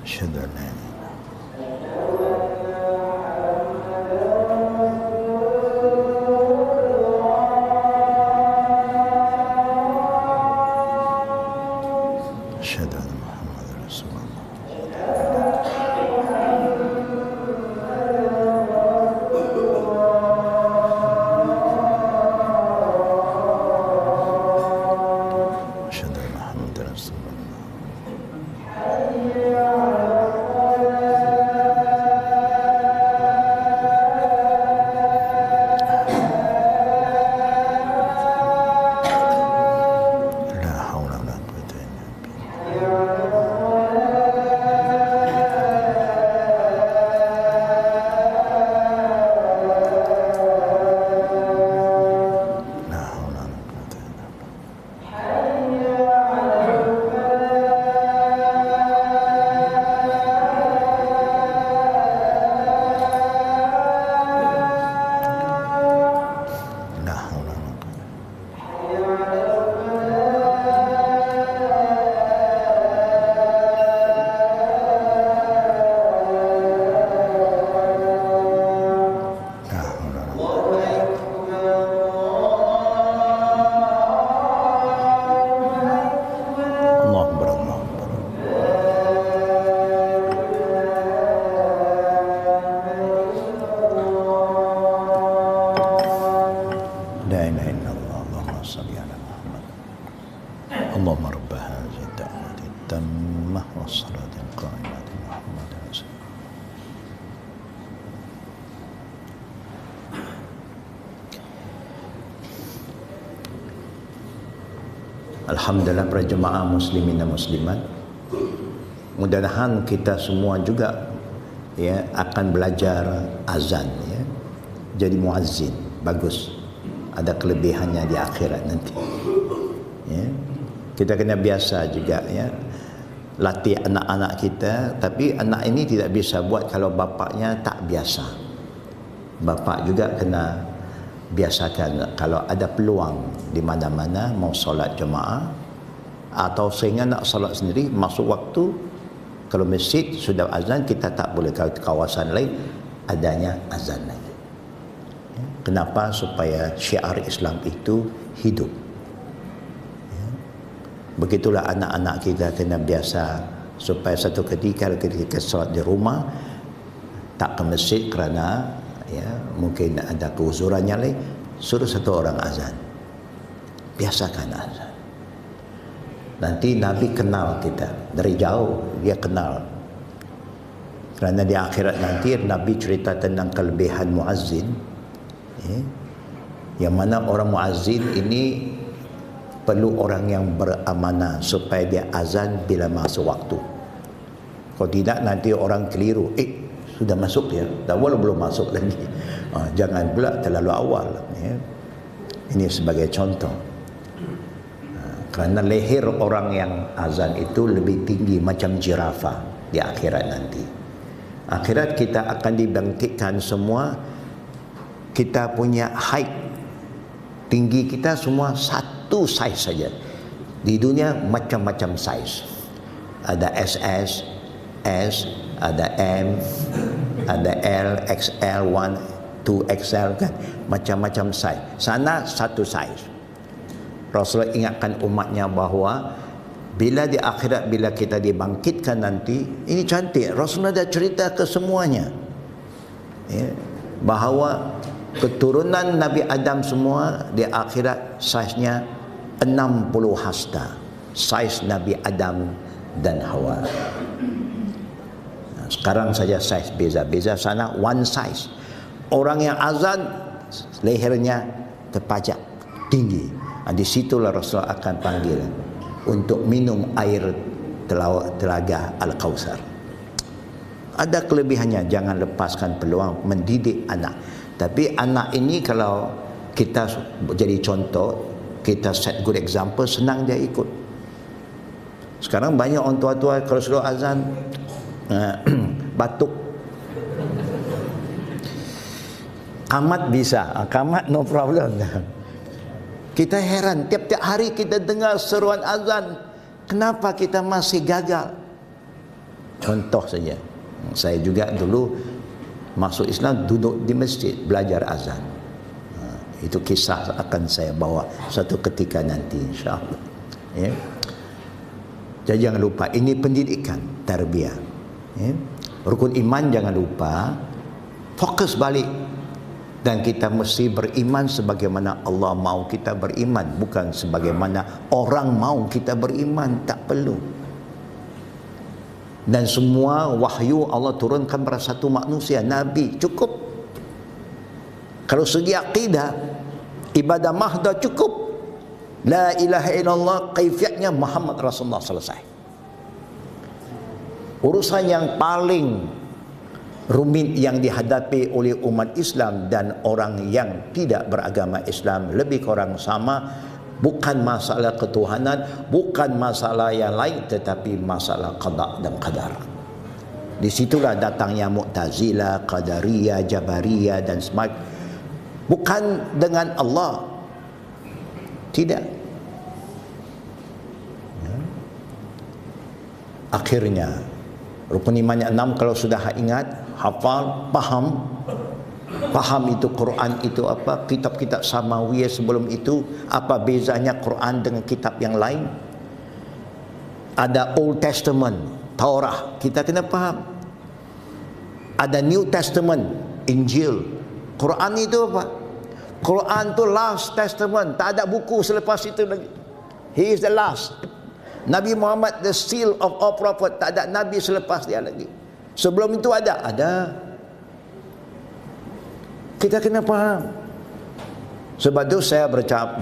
أشهد أن لا إله أشهد أن محمد رسول الله. أشهد أن محمد رسول الله. لا حول ولا قوة إلا بالله. لا حول ولا قوة إلا بالله. لا حول ولا قوة. لا حول ولا قوة. الله أكبر الله أكبر. لا إله إلا الله. اللهم صل على محمد. اللهم رب هذه الدعوة التامة والصلاة القائمة محمد رسول الله. Alhamdulillah para jemaah muslimin dan muslimat. Mudah-mudahan kita semua juga ya akan belajar azan ya. Jadi muazzin, bagus. Ada kelebihannya di akhirat nanti. Ya. Kita kena biasa juga ya. Latih anak-anak kita, tapi anak ini tidak bisa buat kalau bapaknya tak biasa. Bapak juga kena biasakan kalau ada peluang di mana-mana mau solat jemaah atau sehingga nak solat sendiri masuk waktu, kalau masjid sudah azan kita tak boleh, kalau kawasan lain adanya azan lagi. Kenapa? Supaya syiar Islam itu hidup. Begitulah anak-anak kita kena biasa supaya satu ketika kita solat di rumah tak ke masjid kerana ya mungkin ada keuzurannya lain, suruh satu orang azan, biasakan azan. Nanti Nabi kenal kita dari jauh, dia kenal Kerana di akhirat nanti Nabi cerita tentang kelebihan muazzin, yang mana orang muazzin ini perlu orang yang beramanah supaya dia azan bila masuk waktu. Kalau tidak nanti orang keliru, sudah masuk ya, awal belum masuk lagi. Jangan pula terlalu awal. Ini sebagai contoh. Kerana leher orang yang azan itu lebih tinggi macam jirafah di akhirat nanti. Akhirat kita akan dibangkitkan semua, kita punya height, tinggi kita semua satu size saja. Di dunia macam-macam size. Ada SS, S, ada M, ada L, XL, 1, 2XL kan. Macam-macam size. Sana satu size. Rasulullah ingatkan umatnya bahawa bila di akhirat, bila kita dibangkitkan nanti, ini cantik. Rasulullah dah cerita ke semuanya. Bahawa keturunan Nabi Adam semua di akhirat saiznya 60 hasta. Saiz Nabi Adam dan Hawa. Sekarang saja saiz beza-beza, sana one size. Orang yang azan lehernya terpajak tinggi. Di situlah Rasulullah akan panggil untuk minum air telaga Al-Kautsar. Ada kelebihannya, jangan lepaskan peluang mendidik anak. Tapi anak ini kalau kita jadi contoh, kita set good example, senang dia ikut. Sekarang banyak orang tua-tua kalau suruh azan batuk. Qamat bisa, qamat no problem. Kita heran, tiap-tiap hari kita dengar seruan azan, kenapa kita masih gagal? Contoh saja, saya juga dulu masuk Islam duduk di masjid belajar azan. Itu kisah akan saya bawa satu ketika nanti, insyaAllah. Jadi jangan lupa, ini pendidikan, tarbiyah. Rukun iman jangan lupa, fokus balik. Dan kita mesti beriman sebagaimana Allah mau kita beriman, bukan sebagaimana orang mau kita beriman. Tak perlu. Dan semua wahyu Allah turunkan pada satu manusia, Nabi, cukup. Kalau segi akidah, ibadah mahdah cukup. La ilaha illallah, kaifiatnya Muhammad Rasulullah, selesai. Urusan yang paling rumit yang dihadapi oleh umat Islam dan orang yang tidak beragama Islam lebih kurang sama, bukan masalah ketuhanan, bukan masalah yang lain, tetapi masalah qada dan qadar. Di situlah datangnya Mu'tazilah, Qadariyah, Jabariyah dan sebagainya. Bukan dengan Allah. Tidak. Akhirnya rukun iman yang 6 kalau sudah ingat, hafal, faham itu Quran itu apa, kitab-kitab samawiyah sebelum itu, apa bezanya Quran dengan kitab yang lain. Ada Old Testament, Taurah, kita kena faham. Ada New Testament, Injil. Quran itu apa? Quran itu last testament, tak ada buku selepas itu lagi. He is the last. Nabi Muhammad the seal of all prophet, tak ada nabi selepas dia lagi. Sebelum itu ada. Kita kena faham. Sebab itu saya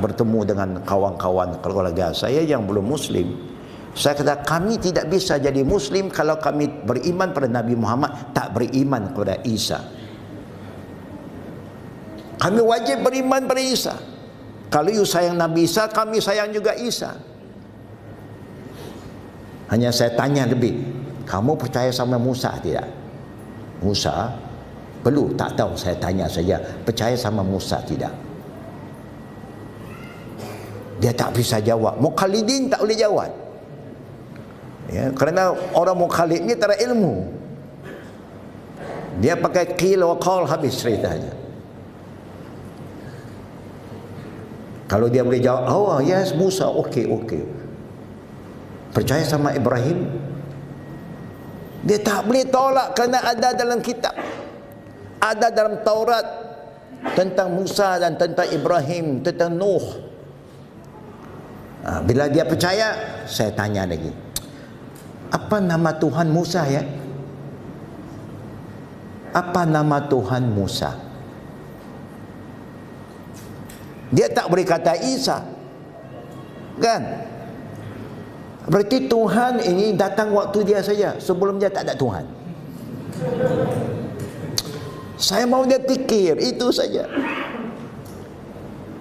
bertemu dengan kawan-kawan keluarga saya yang belum Muslim. Saya kata, kami tidak bisa jadi Muslim kalau kami beriman pada Nabi Muhammad, tak beriman kepada Isa. Kami wajib beriman pada Isa. Kalau you sayang Nabi Isa, kami sayang juga Isa. Hanya saya tanya lebih, kamu percaya sama Musa tidak? Musa? Perlu, tak tahu, saya tanya saja. Percaya sama Musa tidak? Dia tak bisa jawab. Mukhalidin tak boleh jawab. Ya, kerana orang mukhalid ni tak ada ilmu. Dia pakai qil wa qal, habis ceritanya. Kalau dia boleh jawab, oh yes Musa, okey. Percaya sama Ibrahim? Dia tak boleh tolak kerana ada dalam kitab. Ada dalam Taurat tentang Musa dan tentang Ibrahim, tentang Nuh. Bila dia percaya, saya tanya lagi, apa nama Tuhan Musa ya? apa nama Tuhan Musa? Dia tak boleh kata Isa, kan? Berarti Tuhan ini datang waktu dia saja. Sebelum dia tak ada Tuhan. Saya mau dia fikir, itu saja.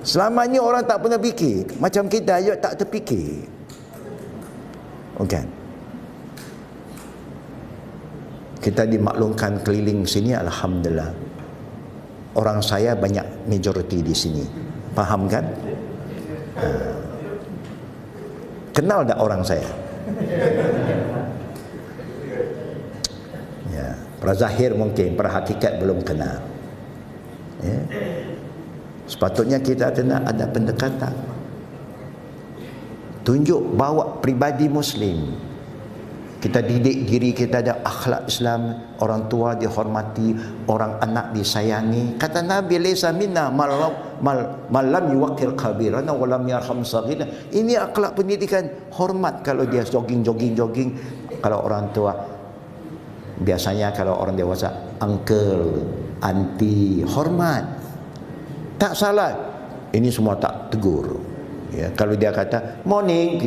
Selama ni orang tak pernah fikir. Macam kita je tak terfikir. Okay. Kita dimaklumkan keliling sini, alhamdulillah. Orang saya banyak majoriti di sini. Faham kan? Kenal tak orang saya? Ya, perazahir mungkin, perhakikat belum kenal. Ya. Sepatutnya kita kena ada pendekatan. Tunjuk bawa pribadi Muslim. Kita didik diri kita ada akhlak Islam, orang tua dihormati, orang anak disayangi. Kata Nabi, "Laisa minna man lam yuwaqqir kabirana wa lam yarham saghirana." Ini akhlak pendidikan, hormat kalau dia jogging. Kalau orang tua, biasanya kalau orang dewasa, uncle, auntie, hormat. Tak salah. Ini semua tak tegur. Ya, kalau dia kata morning,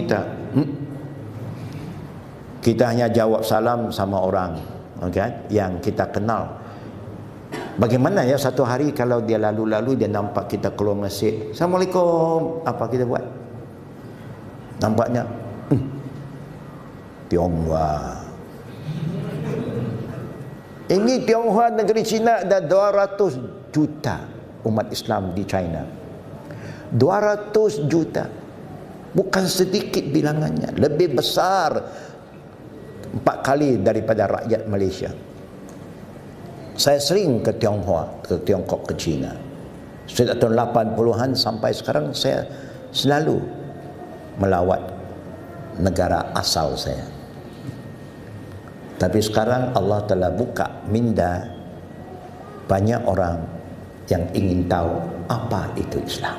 kita hanya jawab salam sama orang, okay, yang kita kenal. Bagaimana ya satu hari kalau dia lalu-lalu, dia nampak kita keluar masjid, Assalamualaikum, apa kita buat? Nampaknya Tionghoa. Ini Tionghoa, negeri Cina ada 200 juta umat Islam di China. 200 juta. Bukan sedikit bilangannya, lebih besar 4 kali daripada rakyat Malaysia. Saya sering ke Tionghoa, ke Tiongkok, ke China. Sejak tahun 80-an sampai sekarang saya selalu melawat negara asal saya. Tapi sekarang Allah telah buka minda, banyak orang yang ingin tahu apa itu Islam.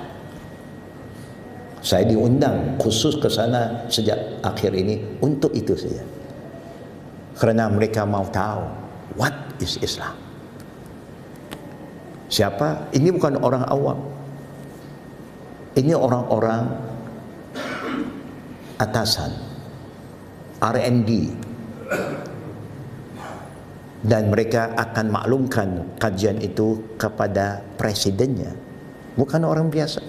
Saya diundang khusus ke sana sejak akhir ini untuk itu saja. Kerana mereka mau tahu what is Islam. Siapa? Ini bukan orang awam. Ini orang-orang atasan, R&D. Dan mereka akan maklumkan kajian itu kepada presidennya. Bukan orang biasa.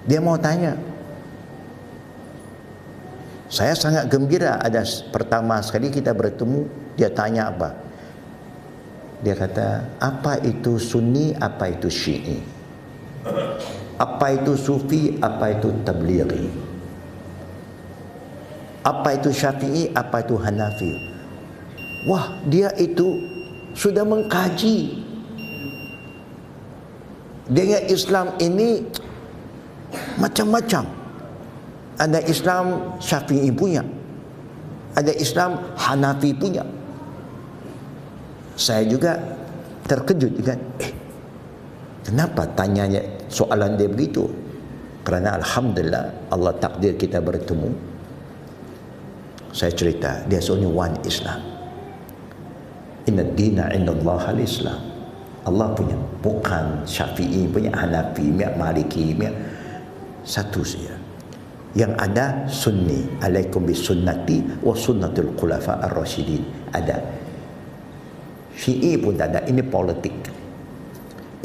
Dia mau tanya. Saya sangat gembira ada pertama sekali kita bertemu, dia tanya apa? Dia kata, apa itu Sunni, apa itu Syi'i? Apa itu Sufi, apa itu Tablighi? Apa itu Syafi'i, apa itu Hanafi? Wah, dia itu sudah mengkaji. Dengan Islam ini macam-macam. Ada Islam Syafi'i punya, ada Islam Hanafi punya. Saya juga terkejut kan, kenapa tanyanya soalan dia begitu? Kerana alhamdulillah Allah takdir kita bertemu. Saya cerita, there's only one Islam. Inna dina indallah al-Islam. Allah punya, bukan Syafi'i punya, Hanafi punya, Maliki punya. Satu saja. Yang ada Sunni, alaikum bis sunnati wa sunnatul khulafa ar-rasyidin. Ada. Syi'i pun tak ada. Ini politik.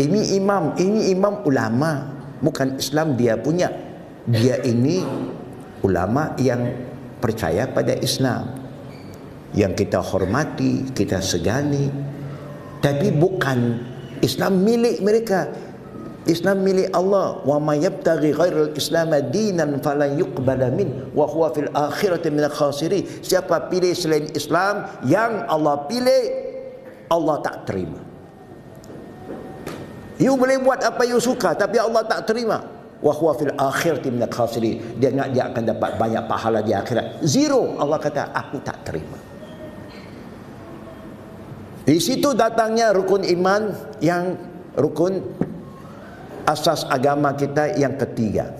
Ini imam ulama, bukan Islam dia punya. Dia ini ulama yang percaya pada Islam, yang kita hormati, kita segani. Tapi bukan Islam milik mereka. Islam milik Allah. Wa may yabtaghi ghairal islam dinan falan yuqbala min wa huwa fil akhirati minal khasirin. Siapa pilih selain Islam, yang Allah pilih, Allah tak terima. You boleh buat apa you suka, tapi Allah tak terima. Wa huwa fil akhirati minal khasirin. Dia ingat dia akan dapat banyak pahala di akhirat. Zero. Allah kata, aku tak terima. Di situ datangnya rukun iman, yang rukun asas agama kita yang ketiga.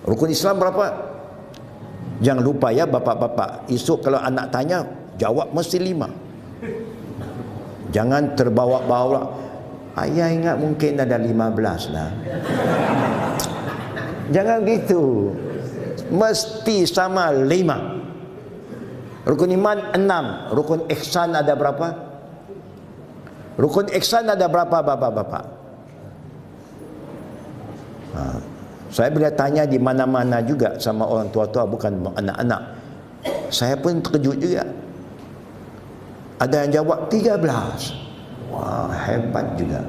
Rukun Islam berapa? Jangan lupa ya bapak-bapak, esok kalau anak tanya, jawab mesti 5. Jangan terbawa-bawa. Ayah ingat mungkin ada 15 lah. Jangan gitu. Mesti sama 5. Rukun iman 6. Rukun ihsan ada berapa? Rukun ihsan ada berapa bapak-bapak? Saya bila tanya di mana-mana juga sama orang tua-tua, bukan anak-anak, saya pun terkejut juga. Ada yang jawab 13. Wah, hebat juga.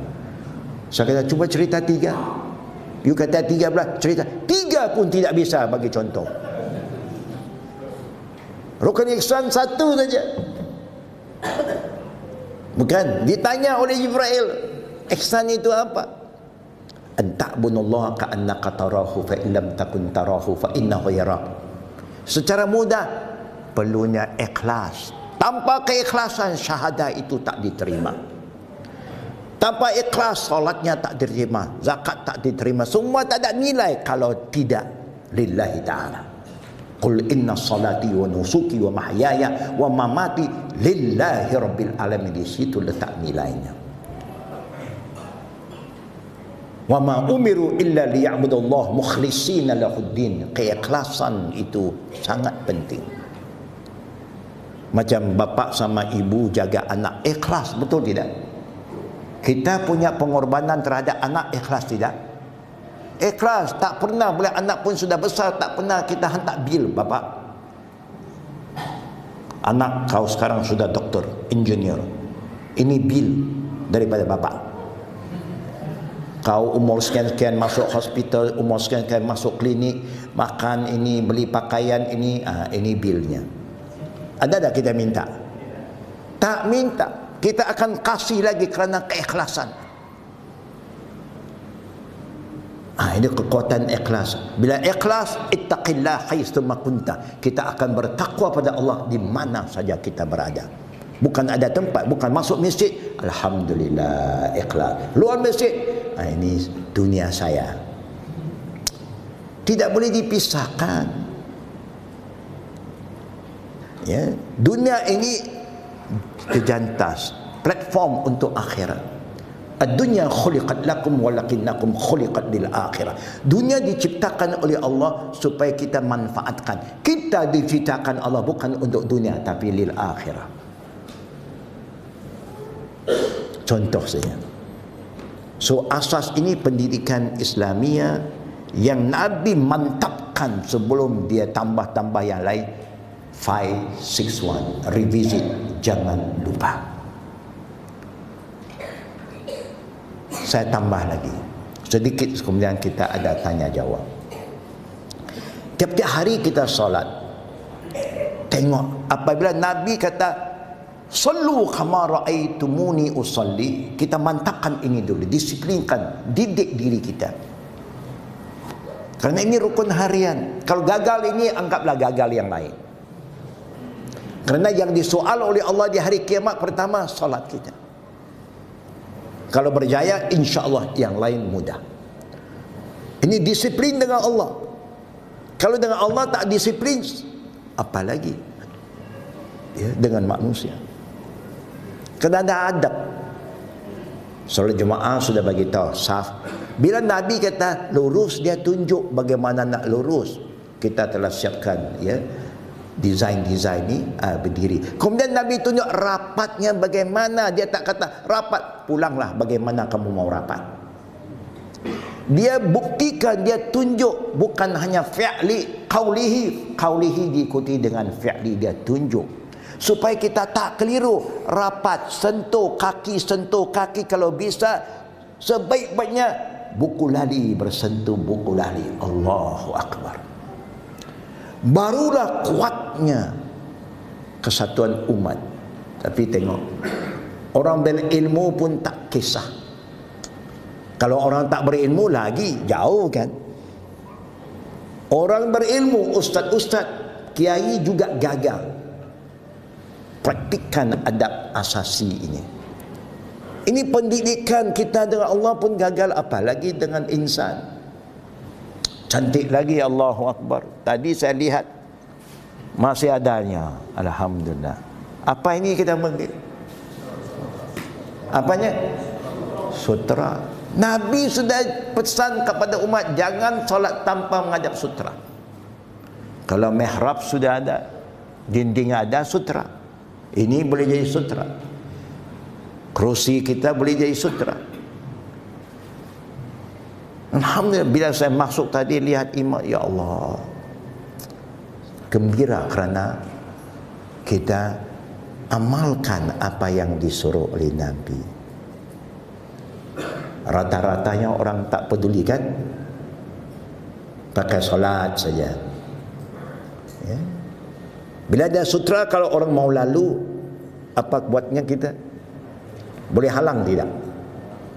Saya kata, cuba cerita 3. You kata 13, cerita 3 pun tidak bisa bagi contoh. Rukun ihsan 1 saja. Bukan, ditanya oleh Jibril, ihsan itu apa? An ta'budullaha ka'annaka tarahu fa in lam takun tarahu fa innahu yarak. Secara mudah, perlunya ikhlas. Tanpa keikhlasan, syahadah itu tak diterima. Tanpa ikhlas, solatnya tak diterima, zakat tak diterima, semua tak ada nilai kalau tidak lillahi ta'ala. Qul inna salati wa nusuki wa mahyaya wa mamati lillahi rabbil alamin. Di situ letak nilainya. Wa ma umiru illa liya'budullah mukhlishina lahuddin. Keikhlasan itu sangat penting. Macam bapa sama ibu jaga anak, ikhlas, betul tidak? Kita punya pengorbanan terhadap anak, ikhlas tidak? Ikhlas. Tak pernah, bila anak pun sudah besar, tak pernah kita hantar bil, bapak. Anak kau sekarang sudah doktor, engineer, ini bil daripada bapak. Kau umur sekian-sekian masuk hospital, umur sekian-sekian masuk klinik, makan ini, beli pakaian ini bilnya. Ada tak kita minta? Tak minta. Kita akan kasih lagi kerana keikhlasan. Ini kekuatan ikhlas. Bila ikhlas, ittaqillah haitsuma kunta. Kita akan bertakwa pada Allah di mana saja kita berada. Bukan ada tempat, bukan masuk masjid, alhamdulillah ikhlas. Luar masjid, ini dunia saya. Tidak boleh dipisahkan. Ya, dunia ini kejantas, platform untuk akhirat. Ad-dunya khuliqat lakum walakinnakum khuliqat lil akhirah. Dunia diciptakan oleh Allah supaya kita manfaatkan. Kita diciptakan Allah bukan untuk dunia tapi lil akhirah. Contoh saja. So asas ini pendidikan Islamia yang Nabi mantapkan sebelum dia tambah-tambah yang lain. 561 revisit, jangan lupa. Saya tambah lagi sedikit, kemudian kita ada tanya jawab. Tiap-tiap hari kita solat, tengok apabila Nabi kata sallu kama raaitumuni usalli, kita mantapkan ini dulu, disiplinkan, didik diri kita. Karena ini rukun harian. Kalau gagal ini, anggaplah gagal yang lain. Kerana yang disoal oleh Allah di hari kiamat pertama salat kita. Kalau berjaya, insya Allah yang lain mudah. Ini disiplin dengan Allah. Kalau dengan Allah tak disiplin, apa lagi ya, dengan manusia. Kena ada adab. Solat jemaah sudah bagi tahu saf. Bila Nabi kata lurus, dia tunjuk bagaimana nak lurus. Kita telah siapkan ya desain ni berdiri. Kemudian Nabi tunjuk rapatnya bagaimana. Dia tak kata rapat, pulanglah bagaimana kamu mau rapat. Dia buktikan, dia tunjuk, bukan hanya fi'li, qaulihi diikuti dengan fi'li, dia tunjuk supaya kita tak keliru. Rapat, sentuh kaki kalau bisa. Sebaik-baiknya buku lali bersentuh buku lali. Allahu Akbar. Barulah kuatnya kesatuan umat. Tapi tengok, orang berilmu pun tak kisah. Kalau orang tak berilmu lagi jauh kan. Orang berilmu, ustaz-ustaz, kiai juga gagal. Praktikkan adab asasi ini. Ini pendidikan kita dengan Allah pun gagal, apalagi dengan insan. Cantik lagi, Allahu Akbar. Tadi saya lihat masih adanya. Alhamdulillah. Apa ini kita Apanya? Sutra. Nabi sudah pesan kepada umat, jangan solat tanpa menghadap sutra. Kalau mihrab sudah ada, dinding ada, sutra. Ini boleh jadi sutra. Kerusi kita boleh jadi sutra. Alhamdulillah, bila saya masuk tadi lihat imam, ya Allah, gembira kerana kita amalkan apa yang disuruh oleh Nabi. Rata-ratanya orang tak peduli kan, pakai solat saja ya. Bila ada sutra, kalau orang mau lalu, apa buatnya kita? Boleh halang tidak?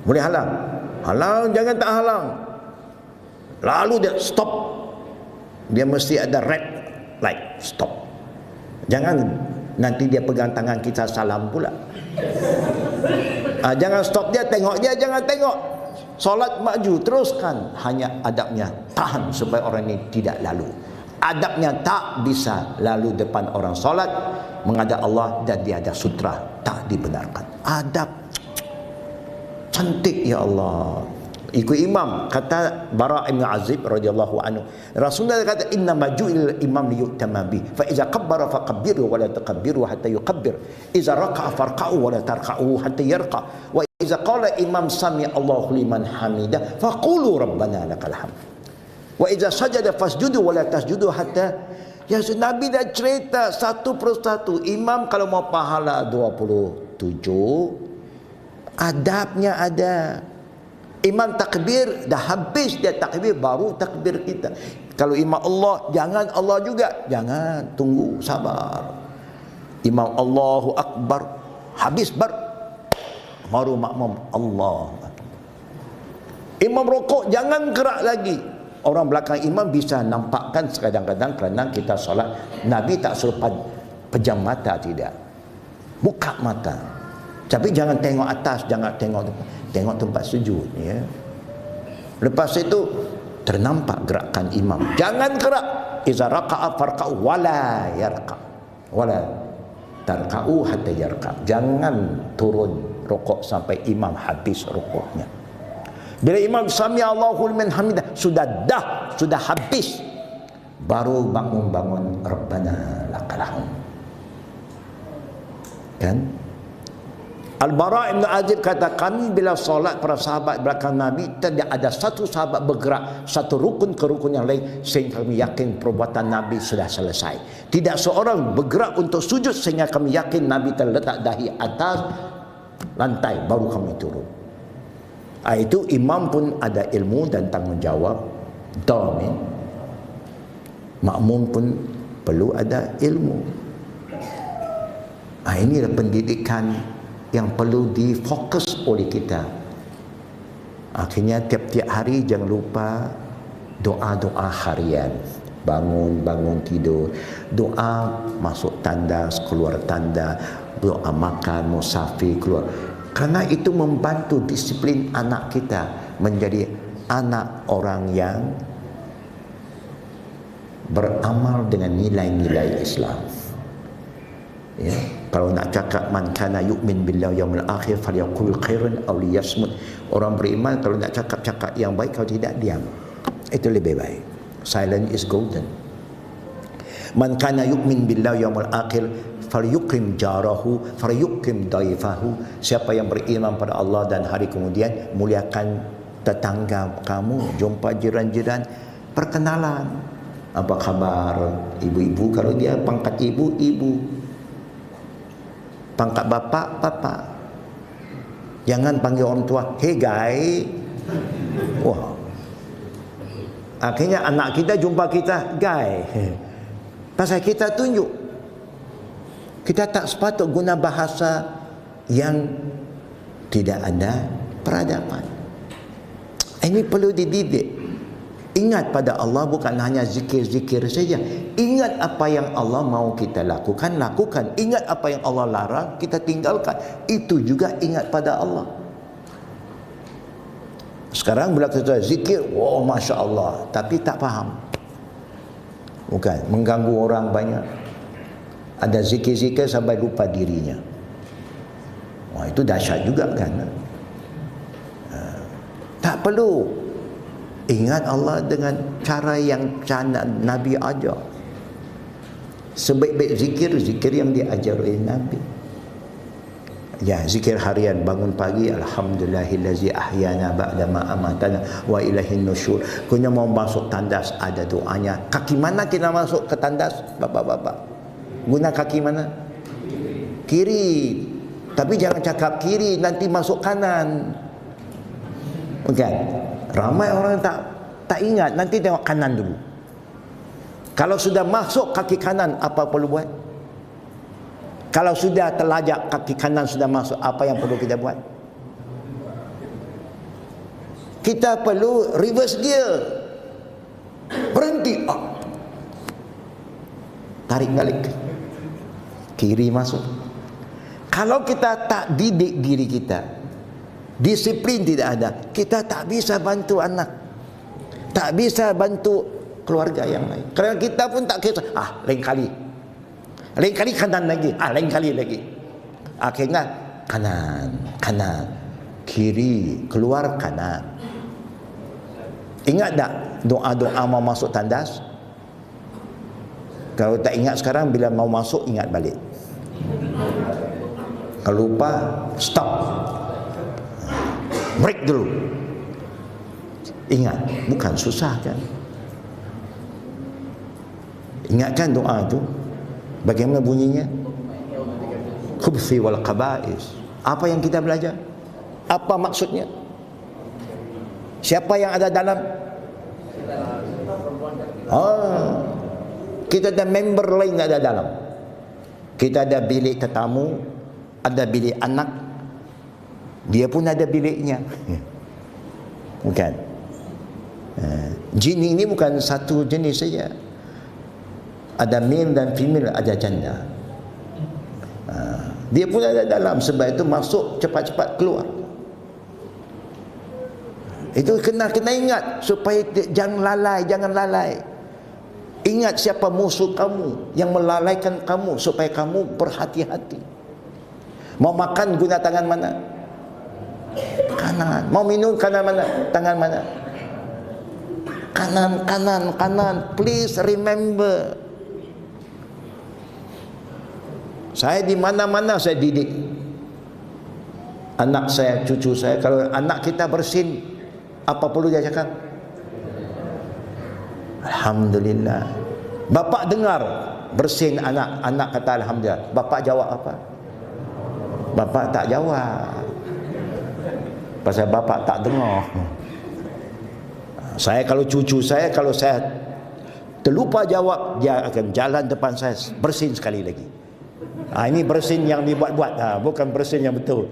Boleh halang? Halang, jangan tak halang. Lalu dia stop. Dia mesti ada red light, stop. Jangan nanti dia pegang tangan kita salam pula. Jangan stop dia, tengok dia, jangan tengok. Solat maju, teruskan. Hanya adabnya, tahan supaya orang ini tidak lalu. Adabnya tak bisa lalu depan orang solat menghadap Allah dan dia ada sutra, tak dibenarkan. Adab cantik ya Allah. Ikut imam, kata Bara' bin Azib radhiyallahu anhu, Rasulullah kata inna maju'il imam liyu'tama bi fa iza kabbara fakabbiru wa la takabbiru hatta yukabbir, iza raka'a farka'u wa la tarka'u hatta yarka', wa iza qala imam sami Allahu liman hamidah faqulu rabbana lakal hamd, wa iza sajada fasjudu wa la tasjudu hatta. Ya, Nabi dah cerita satu persatu. Imam kalau mau pahala 27, adabnya ada. Imam takbir, dah habis dia takbir, baru takbir kita. Kalau imam Allah, jangan Allah juga, jangan, tunggu, sabar. Imam Allahu Akbar, habis baru makmum Allah. Imam rokok, jangan gerak lagi. Orang belakang imam bisa nampakkan kadang-kadang kerana kita solat. Nabi tak suruh pejam mata, tidak. Buka mata. Tapi jangan tengok atas, jangan tengok tempat sujud ya. Lepas itu ternampak gerakan imam. Jangan gerak. Iza raka'a farka'u wala yarka'. Wala tarka'u hatta yarka'. Jangan turun rokok sampai imam habis rokoknya. Bila imam sami Allahu liman hamidah, sudah habis, baru bangun Rabbana lakal hamd. Kan? Al-Bara' bin Azib kata, kami bila solat para sahabat belakang Nabi, tidak ada satu sahabat bergerak satu rukun ke rukun yang lain sehingga kami yakin perbuatan Nabi sudah selesai. Tidak seorang bergerak untuk sujud sehingga kami yakin Nabi terletak dahi atas lantai baru kami turun. Itu imam pun ada ilmu dan tanggungjawab. Dhamin. Makmum pun perlu ada ilmu. Inilah pendidikan yang perlu difokus oleh kita. Akhirnya tiap-tiap hari jangan lupa doa-doa harian. Bangun tidur, doa masuk tandas, keluar tanda, doa makan, musafir, keluar. Karena itu membantu disiplin anak kita menjadi anak orang yang beramal dengan nilai-nilai Islam. Ya, kalau nak cakap man kana yu'min billahi yaumil akhir falyaqul khairan aw liyasmut. Orang beriman kalau nak cakap yang baik, kalau tidak diam. Itu lebih baik. Silence is golden. Man kana yu'min billahi yaumil akhir falyukrim jarahu falyukrim daifahu. Siapa yang beriman pada Allah dan hari kemudian, muliakan tetangga kamu, jumpa jiran-jiran, perkenalan. Apa khabar ibu-ibu, kalau dia pangkat ibu, pangkat bapak. Jangan panggil orang tua, hey guy. Wah. Akhirnya anak kita jumpa kita, guy. Pasal kita tunjuk. Kita tak sepatut guna bahasa yang tidak ada peradaban. Ini perlu dididik. Ingat pada Allah bukan hanya zikir-zikir saja. Ingat apa yang Allah mau kita lakukan. Ingat apa yang Allah larang, kita tinggalkan. Itu juga ingat pada Allah. Sekarang bila kita zikir, wow, Masya Allah, tapi tak faham. Bukan, mengganggu orang banyak. Ada zikir-zikir sampai lupa dirinya. Wah, itu dahsyat juga kan. Tak perlu. Ingat Allah dengan cara yang Nabi ajar. Sebaik-baik zikir, zikir yang diajar oleh Nabi. Ya, zikir harian, bangun pagi, alhamdulillahillazi ahyana ba'dama amatana wa ilaihin nusyur. Kunya mau masuk tandas, ada doanya. Kaki mana kita masuk ke tandas, bapak-bapak? Guna kaki mana? Kiri. Tapi jangan cakap kiri, nanti masuk kanan. Bukan? Ramai orang tak ingat, nanti tengok kanan dulu. Kalau sudah masuk kaki kanan, apa perlu buat? Kalau sudah terlajak kaki kanan sudah masuk, apa yang perlu kita buat? Kita perlu reverse gear. Berhenti. Tarik balik. Kiri masuk. Kalau kita tak didik diri kita, disiplin tidak ada, kita tak bisa bantu anak, tak bisa bantu keluarga yang lain. Kerana kita pun tak kisah, lain kali kanan lagi, lain kali lagi. Akhirnya kanan, kiri, keluar kanan. Ingat tak doa-doa mau masuk tandas? Kalau tak ingat sekarang, bila mau masuk ingat balik. Kalau lupa, stop, break dulu. Ingat, bukan susah kan? Ingatkan doa itu. Bagaimana bunyinya? Khubthi wal qaba'is. Apa yang kita belajar? Apa maksudnya? Siapa yang ada dalam? Kita ada member lain ada dalam. Kita ada bilik tetamu, ada bilik anak. Dia pun ada biliknya. Bukan? Jin ini bukan satu jenis saja. Ada male dan female, ada janda. Dia pun ada dalam, sebab itu masuk cepat-cepat keluar. Itu kena ingat supaya jangan lalai. Ingat siapa musuh kamu yang melalaikan kamu, supaya kamu berhati-hati. Mau makan guna tangan mana? Kanan. Mau minum kanan mana? Tangan mana? Kanan. Please remember. Saya di mana-mana saya didik anak saya, cucu saya. Kalau anak kita bersin, apa perlu dia cakap? Alhamdulillah. Bapak dengar bersin anak kata alhamdulillah. Bapak jawab apa? Bapak tak jawab. Pasal bapak tak dengar. Saya kalau cucu saya, kalau saya terlupa jawab, dia akan jalan depan saya bersin sekali lagi. Ini bersin yang dibuat-buat, bukan bersin yang betul.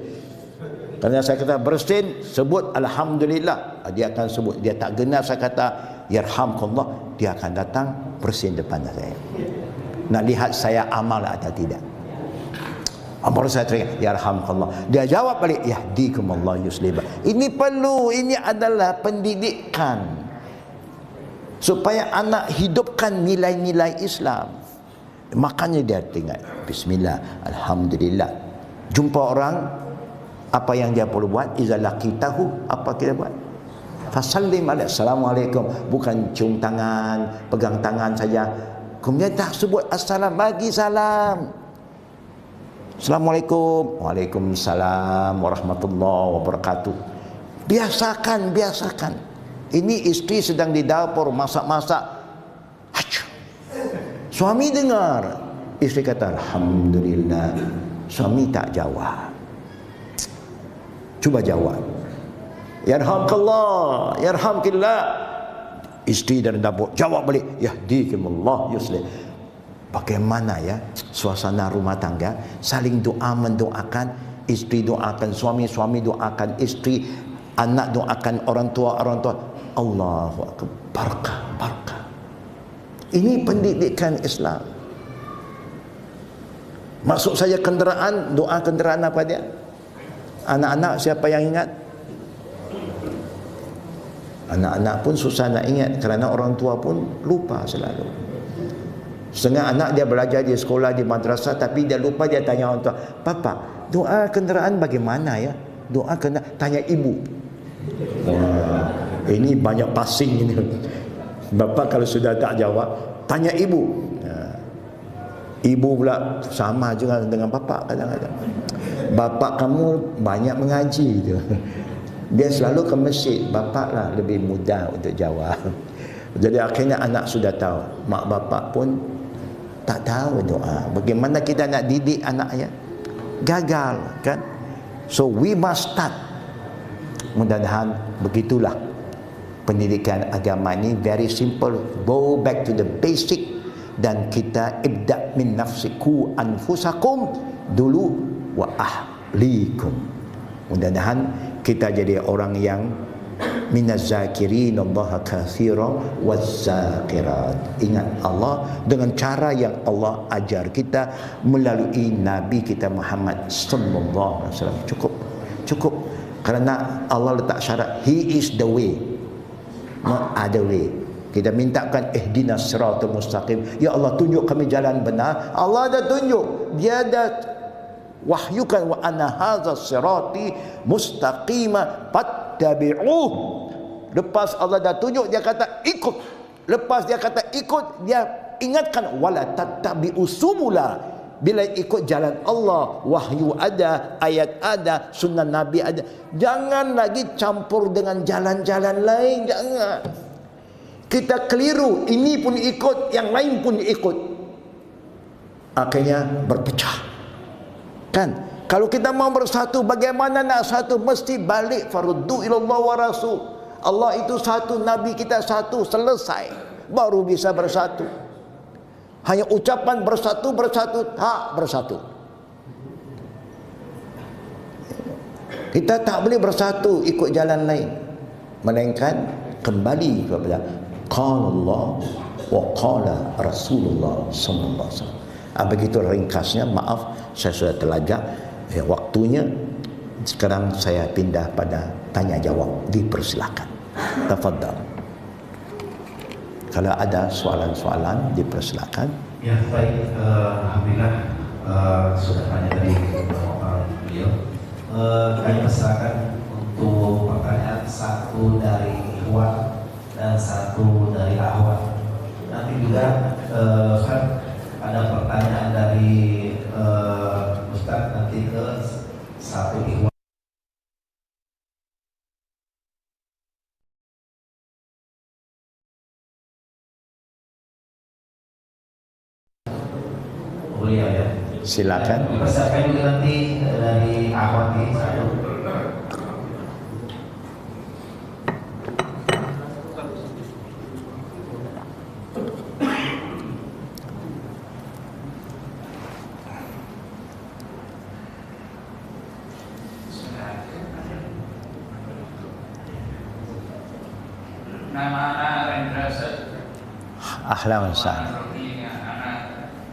Kerana saya kata bersin, sebut alhamdulillah, dia akan sebut. Dia tak genap saya kata yarhamkallah, dia akan datang bersin depan saya. Nak lihat saya amal atau tidak. Baru saya teringat yarhamkallah, dia jawab balik yahdikumullah yuslih. Ini perlu, ini adalah pendidikan supaya anak hidupkan nilai-nilai Islam. Makanya dia tengok bismillah, alhamdulillah. Jumpa orang, apa yang dia perlu buat? Iza laqitahu, apa kita buat? Fasallim alaihi, assalamualaikum. Bukan cium tangan, pegang tangan saja. Kemudian tak sebut assalam, bagi salam. Assalamualaikum. Waalaikumsalam warahmatullahi wabarakatuh. Biasakan. Ini isteri sedang di dapur masak-masak. Suami dengar, isteri kata alhamdulillah. Suami tak jawab. Cuba jawab. Yarhamkallah, yarhamkillah. Isteri dari dapur jawab balik, yahdikumullah yuslih. Bagaimana ya suasana rumah tangga, saling doa mendoakan, isteri doakan suami, suami doakan isteri, anak doakan orang tua. Allahu akbar, barakah. Ini pendidikan Islam. Masuk saja kenderaan, doa kenderaan apa dia? Anak-anak siapa yang ingat? Anak-anak pun susah nak ingat kerana orang tua pun lupa selalu. Setengah anak dia belajar di sekolah, di madrasah, tapi dia lupa, dia tanya orang tua, "Papa, Doa kenderaan bagaimana ya? Doa kena tanya ibu. Wah, ini banyak pasing ini. Bapa kalau sudah tak jawab, tanya ibu. Ibu pula sama juga dengan bapa kadang-kadang. Bapa kamu banyak mengaji tu. Dia selalu ke masjid. Bapa lah lebih mudah untuk jawab. Jadi akhirnya anak sudah tahu. Mak bapak pun tak tahu doa. Bagaimana kita nak didik anaknya? Gagal kan? So we must start. Mudah-mudahan begitulah pendidikan agama ini, very simple. Go back to the basic. Dan kita ibda' min nafsiku anfusakum dulu wa ahlikum. Mudah-mudahan kita jadi orang yang minaz zakirin Allah katsiran waz-zakirat. Ingat Allah dengan cara yang Allah ajar kita melalui Nabi kita Muhammad sallallahu alaihi wasallam. Cukup. Kerana Allah letak syarat, He is the way, not other way. Kita mintakan ihdinas siratal mustaqim. Ya Allah, tunjuk kami jalan benar. Allah dah tunjuk. Dia dah wahyukan wa anna hadza sirati mustaqima fattabi'uh. Lepas Allah dah tunjuk, dia kata ikut. Lepas dia kata ikut, dia ingatkan wala tattabi'u subula. Bila ikut jalan Allah, wahyu ada, ayat ada, sunnah Nabi ada. Jangan lagi campur dengan jalan-jalan lain. Jangan. Kita keliru, ini pun ikut, yang lain pun ikut. Akhirnya berpecah. Kan? Kalau kita mau bersatu, bagaimana nak satu? Mesti balik faruddu ilallah wa rasul. Allah itu satu, Nabi kita satu, selesai. Baru bisa bersatu. Hanya ucapan bersatu, tak bersatu. Kita tak boleh bersatu ikut jalan lain. Melainkan kembali kepada qala Allah wa qala Rasulullah sallallahu alaihi wasallam. Begitu ringkasnya. Maaf saya sudah terlajak waktunya. Sekarang saya pindah pada tanya jawab. Dipersilakan. Tafadhal. Kalau ada soalan-soalan dipersilakan. Ya, baik. Alhamdulillah sudah tanya tadi beberapa beliau. Kami persilakan untuk pertanyaan satu dari Ikhwan dan satu dari Ahwat. Nanti juga Ustaz, ada pertanyaan dari Ustaz nanti ke satu Ikhwan. Boleh ya? Silakan. Dipersilakan juga nanti dari Ahwat ini satu. Nama anak Rendra Ustaz. Ahlan wa sahlan. Anak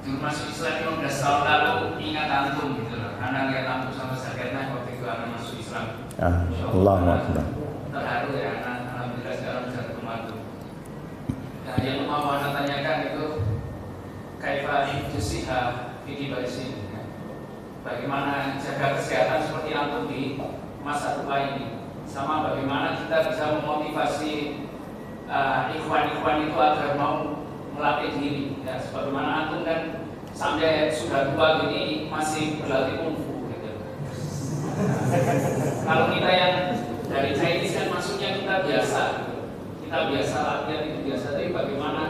dulu masuk Islam 15 tahun lalu, ingat antum gitu loh. Anak lihat antum sama sakitnya waktu itu anak masuk Islam. Allahu Akbar. Terharu ya anak, alhamdulillah sekarang bisa kemadu. Nah, yang mau anak tanyakan itu kaifa hifdzusiha fi basin. Bagaimana jaga kesehatan seperti antum di masa tua ini, sama bagaimana kita bisa memotivasi ikhwan-ikhwan itu agar mau melatih diri. Ya, sebagaimana antum kan sampai sudah tua gini masih berlatih kungfu gitu. Kalau kita yang dari Chinese kan maksudnya kita biasa gitu. Kita biasa latihan itu biasa, tapi bagaimana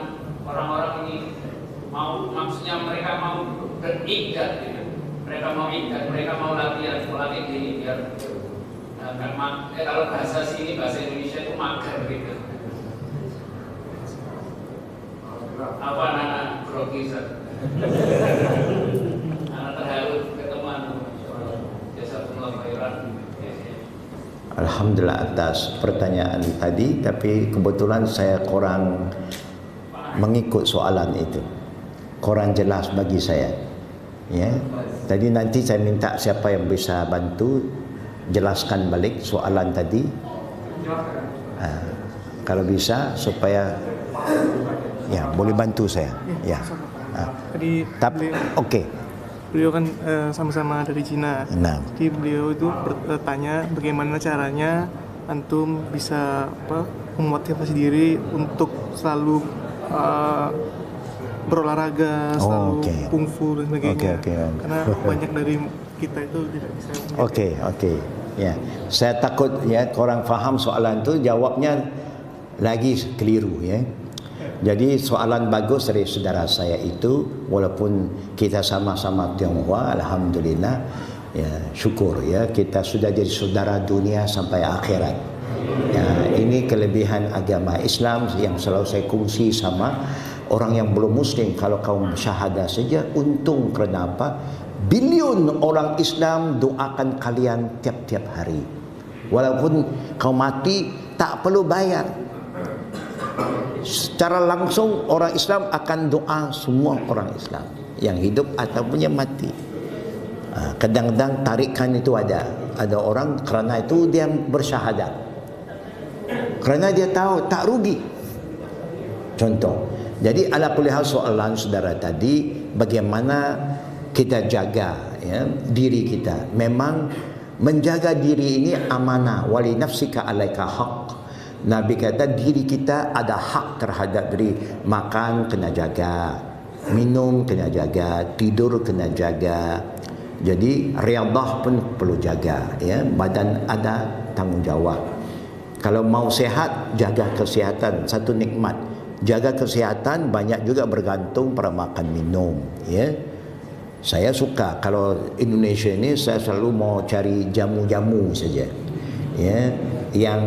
orang-orang ini mau, maksudnya mereka mau berikdat gitu. Mereka mau ikdat, mereka mau latihan, melatih diri biar kalau bahasa sini, bahasa Indonesia itu mager gitu. Apa anak grogi Ustaz? Anak terharu ketemu antum. Jazakumullah khairan. Alhamdulillah atas pertanyaan tadi, tapi kebetulan saya kurang mengikut soalan itu. Kurang jelas bagi saya. Ya. Tadi nanti saya minta siapa yang bisa bantu jelaskan balik soalan tadi. Kalau bisa supaya ya boleh bantu saya. Ya. Tapi okey. beliau kan sama-sama dari Cina. Nah, Jadi beliau itu bertanya bagaimana caranya antum bisa memotivasi diri untuk selalu berolahraga, selalu kungfu dan sebagainya. Karena banyak dari kita itu tidak bisa. Okey. Ya, saya takut ya korang faham soalan tu, jawabnya lagi keliru ya. Jadi soalan bagus dari saudara saya itu, walaupun kita sama-sama Tionghoa, alhamdulillah, ya syukur ya kita sudah jadi saudara dunia sampai akhirat. Ya, ini kelebihan agama Islam yang selalu saya kongsi sama orang yang belum Muslim. Kalau kau syahadah saja, untung. Kenapa? Bilion orang Islam doakan kalian tiap-tiap hari. Walaupun kau mati, tak perlu bayar. Secara langsung orang Islam akan doa semua orang Islam yang hidup ataupun yang mati. Kadang-kadang tarikan itu ada orang kerana itu dia bersyahadat, kerana dia tahu tak rugi. Contoh, jadi ala kulli hal soalan saudara tadi, bagaimana kita jaga ya diri kita. Memang menjaga diri ini amanah. Wali nafsika alaika haq. Nabi kata diri kita ada hak terhadap diri. Makan kena jaga, minum kena jaga, tidur kena jaga. Jadi riyadhah pun perlu jaga ya. Badan ada tanggungjawab. Kalau mau sehat, jaga kesihatan, satu nikmat. Jaga kesihatan banyak juga bergantung pada makan minum ya. Saya suka kalau Indonesia ini, saya selalu mau cari jamu-jamu saja ya, yang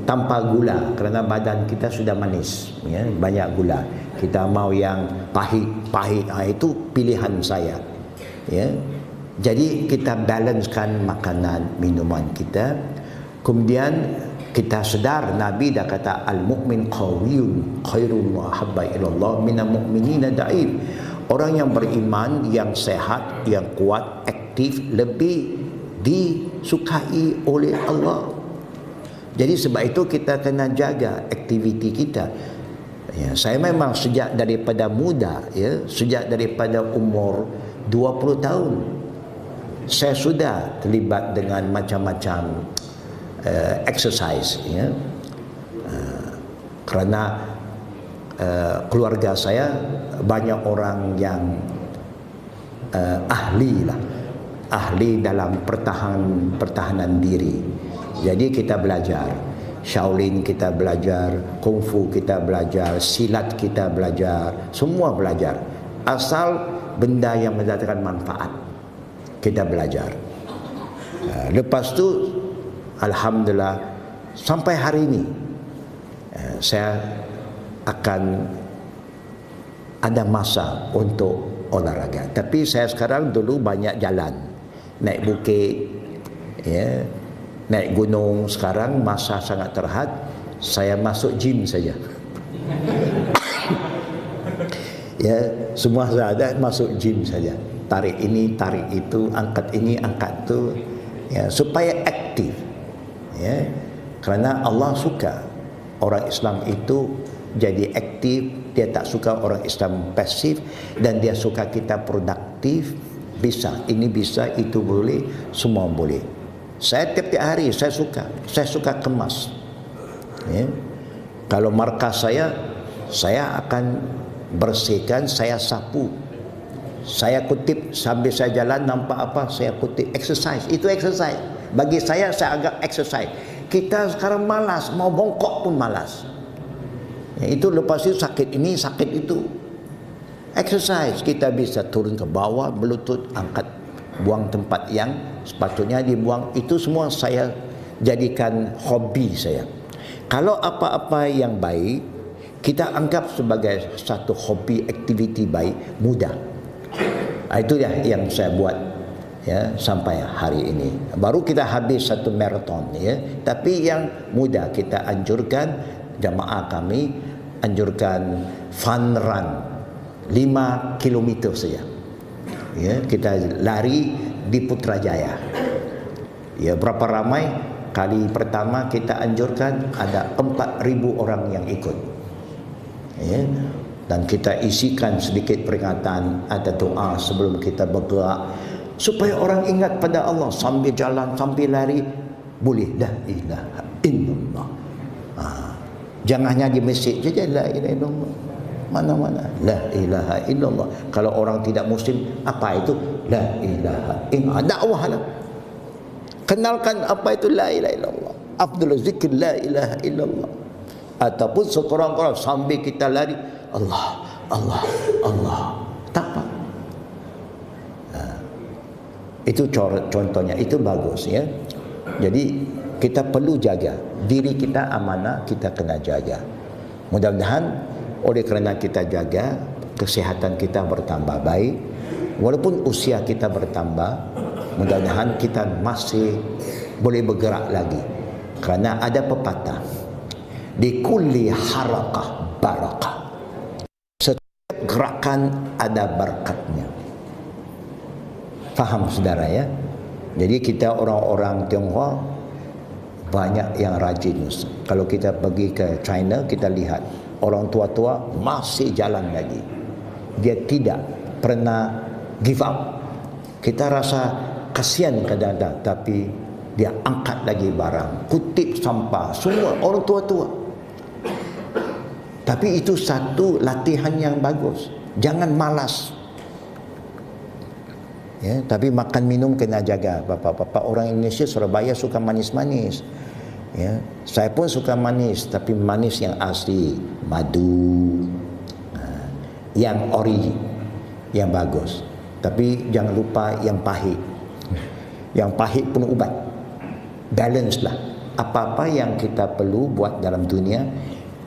tanpa gula, kerana badan kita sudah manis ya, banyak gula. Kita mau yang pahit, itu pilihan saya ya. Jadi kita balancekan makanan minuman kita. Kemudian kita sedar Nabi dah kata al-mu'min qawiyyun khairun wa ahabba ila Allah minal mu'minina da'if. Orang yang beriman, yang sehat, yang kuat, aktif, lebih disukai oleh Allah. Jadi sebab itu kita kena jaga aktiviti kita. Ya, saya memang sejak daripada muda, ya, sejak daripada umur 20 tahun, saya sudah terlibat dengan macam-macam exercise. Ya. Kerana keluarga saya banyak orang yang ahli dalam pertahanan diri. Jadi kita belajar Shaolin, kita belajar kungfu, kita belajar silat, kita belajar, semua belajar. Asal benda yang mendatangkan manfaat, kita belajar. Lepas tu alhamdulillah sampai hari ini saya akan ada masa untuk olahraga. Tapi saya sekarang dulu banyak jalan, naik bukit, ya, naik gunung. Sekarang masa sangat terhad, saya masuk gym saja. Ya, semua saya ada masuk gym saja. Tarik ini, tarik itu, angkat ini, angkat itu, ya, supaya aktif. Ya, kerana Allah suka orang Islam itu jadi aktif. Dia tak suka orang Islam pasif, dan dia suka kita produktif. Bisa, ini bisa, itu boleh, semua boleh. Saya tiap-tiap hari saya suka kemas. Ya. Kalau markas saya akan bersihkan, saya sapu, saya kutip sambil saya jalan, nampak apa saya kutip. Exercise, itu exercise. Bagi saya agak exercise. Kita sekarang malas, mau bongkok pun malas. Ya, itu lepas itu sakit ini, sakit itu. Exercise, kita bisa turun ke bawah, berlutut, angkat, buang tempat yang sepatutnya dibuang. Itu semua saya jadikan hobi saya. Kalau apa-apa yang baik kita anggap sebagai satu hobi, aktiviti baik, mudah. Itu ya yang saya buat ya sampai hari ini. Baru kita habis satu maraton ya, tapi yang mudah kita anjurkan, jamaah kami anjurkan fun run 5 km saja. Ya, kita lari di Putrajaya. Ya, berapa ramai? Kali pertama kita anjurkan ada 4,000 orang yang ikut. Ya, Dan kita isikan sedikit peringatan atau doa sebelum kita bergerak supaya orang ingat pada Allah sambil jalan, sambil lari, boleh la ilaha illallah. Jangan hanya di masjid saja la ilaha illallah. Mana-mana la ilaha illallah. Kalau orang tidak muslim, apa itu la ilaha illallah? Dakwahlah. Kenalkan apa itu la ilaha illallah. Afdalul zikr la ilaha illallah. Ataupun sekurang-kurang sambil kita lari, Allah, Allah, Allah. Tak apa. Itu contohnya, itu bagus ya. Jadi kita perlu jaga diri kita, amanah kita kena jaga. Mudah-mudahan oleh kerana kita jaga, kesihatan kita bertambah baik. Walaupun usia kita bertambah, mudah-mudahan kita masih boleh bergerak lagi. Kerana ada pepatah, di kulli harakah barakah. Setiap gerakan ada barakatnya. Faham saudara ya? Jadi kita orang-orang Tionghoa banyak yang rajin. Kalau kita pergi ke China, kita lihat orang tua-tua masih jalan lagi. Dia tidak pernah give up. Kita rasa kasihan kadang-kadang, tapi dia angkat lagi barang, kutip sampah, semua orang tua-tua. Tapi itu satu latihan yang bagus. Jangan malas. Ya, tapi makan minum kena jaga. Bapak-bapak orang Indonesia, Surabaya suka manis-manis. Ya, saya pun suka manis, tapi manis yang asli, madu, yang ori, yang bagus. Tapi jangan lupa yang pahit. Yang pahit pun ubat. Balance lah. Apa-apa yang kita perlu buat dalam dunia,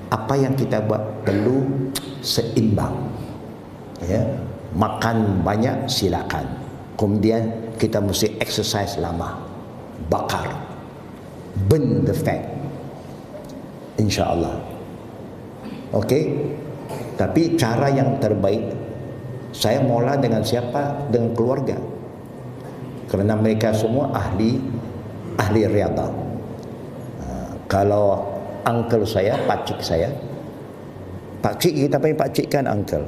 apa yang kita buat perlu seimbang. Ya, makan banyak silakan. Kemudian kita mesti exercise lama, bakar, burn the fat, insya-Allah. Okey. Tapi cara yang terbaik, saya mula dengan siapa? Dengan keluarga. Kerana mereka semua ahli riyadhah. Kalau uncle saya, pakcik saya, pakcik kita panggil pakcik kan uncle.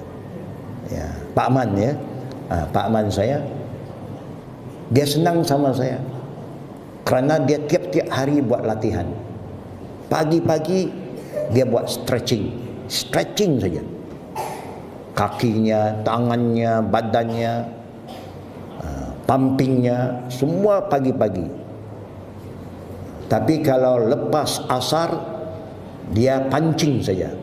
Ya, Pak Man ya. Pak Man saya, dia senang sama saya kerana dia tiap-tiap hari buat latihan. Pagi-pagi dia buat stretching saja. Kakinya, tangannya, badannya, pumpingnya, semua pagi-pagi. Tapi kalau lepas asar, dia pancing saja.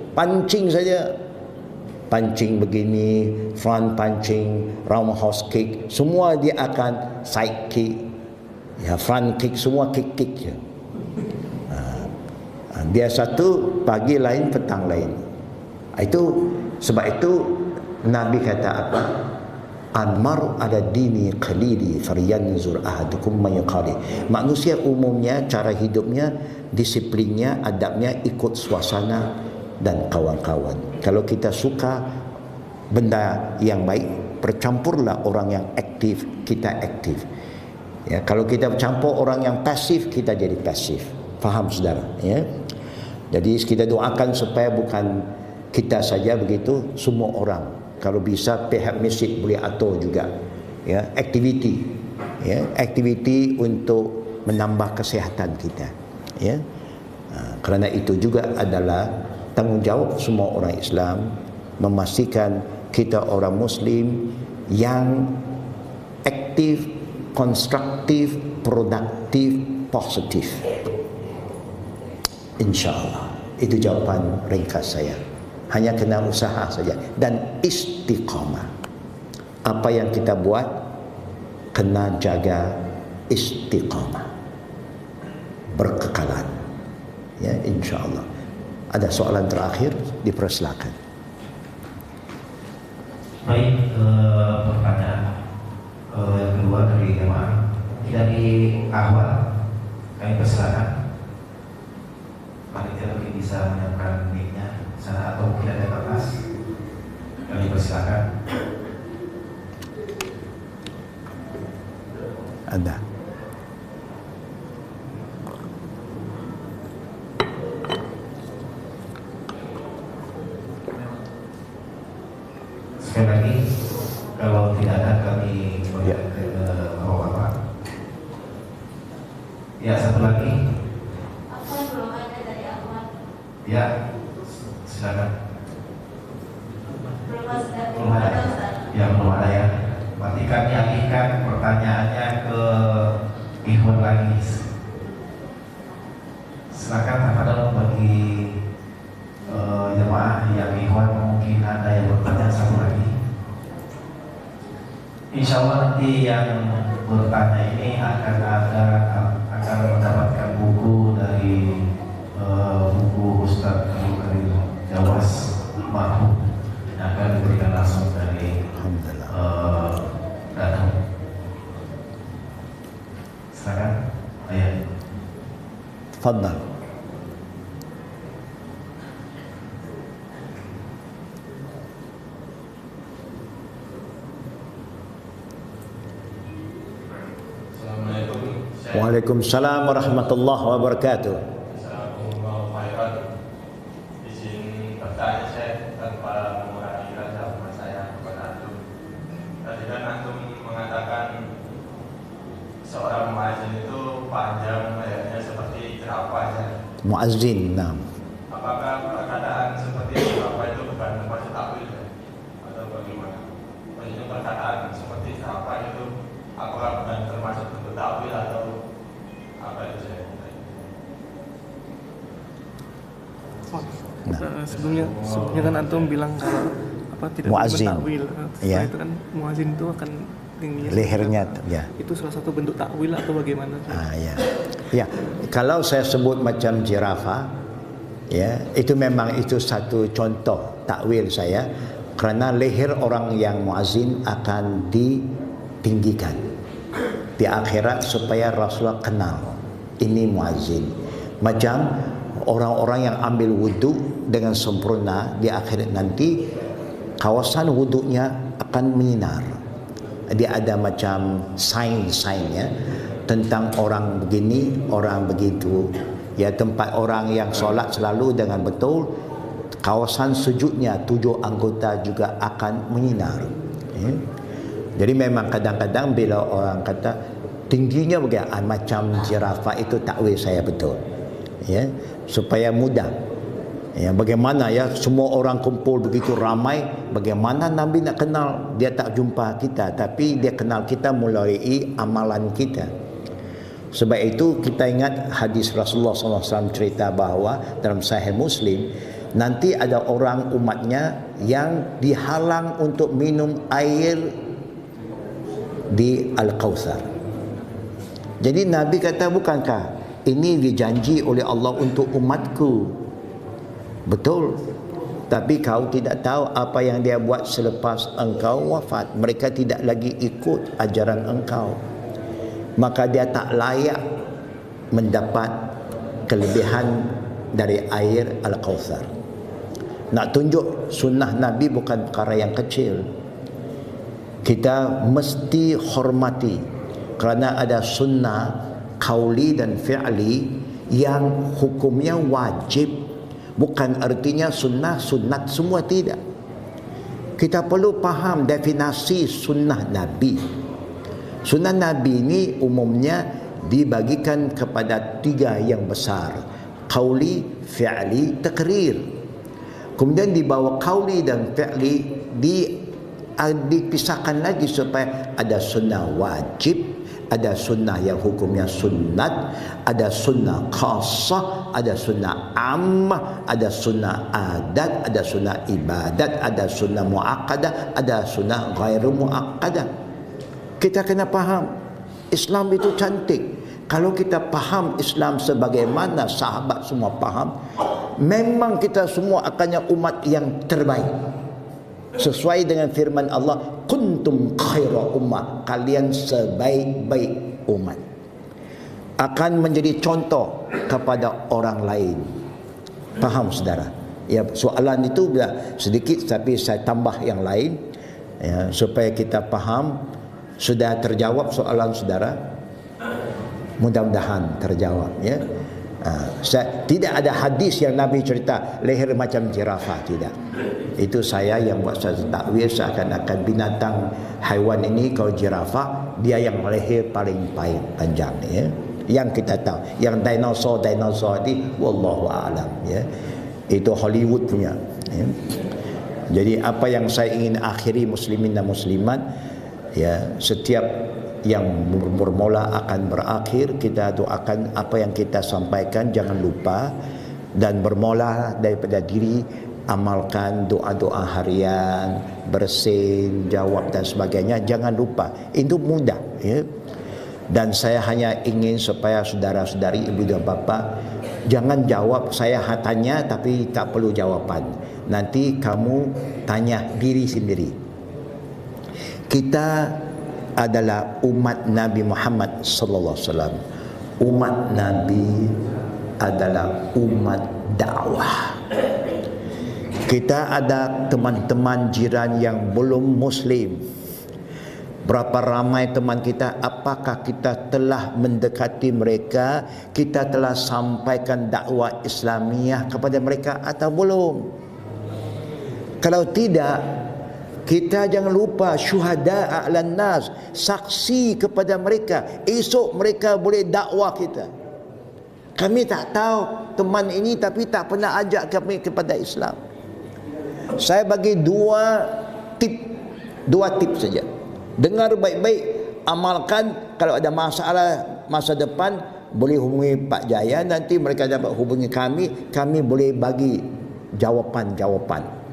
Pancing begini, front punching, roundhouse kick, semua dia akan side kick, ya front kick, semua kick je. Dia satu, pagi lain, petang lain. Itu sebab itu Nabi kata apa? Al-mar ala dini qalili faryanzur ahadukum man yaqali. Manusia umumnya cara hidupnya, disiplinnya, adabnya ikut suasana dan kawan-kawan. Kalau kita suka benda yang baik, bercampurlah orang yang aktif, kita aktif. Ya, kalau kita bercampur orang yang pasif, kita jadi pasif. Faham saudara? Ya. Jadi kita doakan supaya bukan kita saja begitu, semua orang. Kalau bisa pihak masjid boleh atur juga. Ya, aktiviti. Ya, aktiviti untuk menambah kesihatan kita. Ya. Kerana itu juga adalah tanggungjawab semua orang Islam memastikan kita orang Muslim yang aktif, konstruktif, produktif, positif. InsyaAllah. Itu jawapan ringkas saya. Hanya kena usaha saja dan istiqamah. Apa yang kita buat kena jaga istiqamah, berkekalan. Ya, insyaAllah. Ada soalan terakhir, dipersilakan. Baik, pertanyaan yang kedua dari jemaah, dari Ahwal, kami persilakan. Panitia mungkin bisa menyiapkan mic-nya sana atau mungkin ada kertas. Kami persilakan. Ada. Sekali lagi, kalau tidak ada kami berikan ke Bapak. Ya, satu lagi. Apa yang belum ada dari Ahmad? Ya, silakan. Belum ada. Ya, belum ada ya. Berarti kami alihkan pertanyaannya ke Ikhwan lagi. Silakan tafadhol bagi jemaah yang Ikhwan, mungkin ada yang bertanya satu lagi. Insya Allah nanti yang bertanya ini akan mendapatkan buku dari buku Ustaz Abdul Karim Jawas marhum yang akan diberikan langsung dari Datuk. Silakan, ayah. Tafadhal. Waalaikumsalam warahmatullahi wabarakatuh. Assalamualaikum warahmatullahi wabarakatuh. Izin bertanya saya tanpa mengurangi rasa hormat saya kepada antum. Tadi kan antum mengatakan seorang muazzin itu panjang layarnya seperti jerapah ya. Muazzin, nah. Apakah perkataan seperti jerapah itu bukan termasuk takwil ya? Atau bagaimana? Maksudnya perkataan seperti jerapah itu apakah bukan termasuk bentuk takwil atau apa itu saya? Sebelumnya kan antum bilang kalau apa tidak Muazzin. takwil. Iya. Itu kan muazzin itu akan tinggi. Lehernya, ya. Itu salah satu bentuk takwil atau bagaimana? Ya. Ya, kalau saya sebut macam jirafah, ya, itu memang itu satu contoh takwil saya, kerana leher orang yang muazzin akan ditinggikan di akhirat supaya Rasulullah kenal ini muazzin. Macam orang-orang yang ambil wudhu dengan sempurna di akhirat nanti, kawasan wudhunya akan menyinar. Dia ada macam sign-signnya tentang orang begini, orang begitu. Ya, tempat orang yang solat selalu dengan betul, kawasan sujudnya 7 anggota juga akan menyinar. Ya. Jadi memang kadang-kadang bila orang kata tingginya bagaimana, macam jirafah, itu takwil saya betul. Ya, supaya mudah. Ya, bagaimana ya semua orang kumpul begitu ramai, bagaimana Nabi nak kenal? Dia tak jumpa kita, tapi dia kenal kita melalui amalan kita. Sebab itu kita ingat hadis Rasulullah SAW cerita bahawa dalam Sahih Muslim, nanti ada orang umatnya yang dihalang untuk minum air di Al-Kautsar. Jadi Nabi kata, bukankah ini dijanji oleh Allah untuk umatku? Betul. Tapi kau tidak tahu apa yang dia buat selepas engkau wafat. Mereka tidak lagi ikut ajaran engkau. Maka dia tak layak mendapat kelebihan dari air Al-Kautsar. Nak tunjuk sunnah Nabi bukan perkara yang kecil. Kita mesti hormati, kerana ada sunnah qauli dan fi'li yang hukumnya wajib. Bukan artinya sunnah sunat semua, tidak. Kita perlu faham definisi sunnah Nabi. Sunnah Nabi ini umumnya dibagikan kepada 3 yang besar: qauli, fi'li, takrir. Kemudian di bawah qauli dan fi'li dipisahkan lagi supaya ada sunnah wajib, ada sunnah yang hukumnya sunnat, ada sunnah khassah, ada sunnah ammah, ada sunnah adat, ada sunnah ibadat, ada sunnah muakkadah, ada sunnah ghairu muakkadah. Kita kena faham Islam itu cantik. Kalau kita faham Islam sebagaimana sahabat semua faham, memang kita semua akannya umat yang terbaik. Sesuai dengan firman Allah, kuntum khaira ummah, kalian sebaik-baik umat. Akan menjadi contoh kepada orang lain. Faham saudara? Ya, soalan itu sedikit tapi saya tambah yang lain ya, supaya kita faham. Sudah terjawab soalan saudara? Mudah-mudahan terjawab ya. Tidak ada hadis yang Nabi cerita leher macam jirafah, tidak. Itu saya yang buat satu takwil seakan-akan binatang haiwan ini kalau jirafah dia yang leher paling panjang ya. Yang kita tahu, yang dinosaur ini wallahu a'lam ya. Itu Hollywood punya ya. Jadi apa yang saya ingin akhiri muslimin dan muslimat ya, setiap yang bermula akan berakhir, kita doakan apa yang kita sampaikan jangan lupa, dan bermula daripada diri, amalkan doa-doa harian, bersin, jawab dan sebagainya, jangan lupa, itu mudah ya. Dan saya hanya ingin supaya saudara-saudari, ibu dan bapa, jangan jawab saya tanya tapi tak perlu jawapan. Nanti kamu tanya diri sendiri. Kita adalah umat Nabi Muhammad sallallahu alaihi wasallam. Umat Nabi adalah umat dakwah. Kita ada teman-teman jiran yang belum muslim. Berapa ramai teman kita, apakah kita telah mendekati mereka, kita telah sampaikan dakwah Islamiah kepada mereka atau belum? Kalau tidak, kita jangan lupa syuhada a'lan nas, saksi kepada mereka. Esok mereka boleh dakwah kita. Kami tak tahu teman ini tapi tak pernah ajak kami kepada Islam. Saya bagi dua tip saja. Dengar baik-baik, amalkan. Kalau ada masalah masa depan boleh hubungi Pak Jaya, nanti mereka dapat hubungi kami boleh bagi jawapan-jawapan.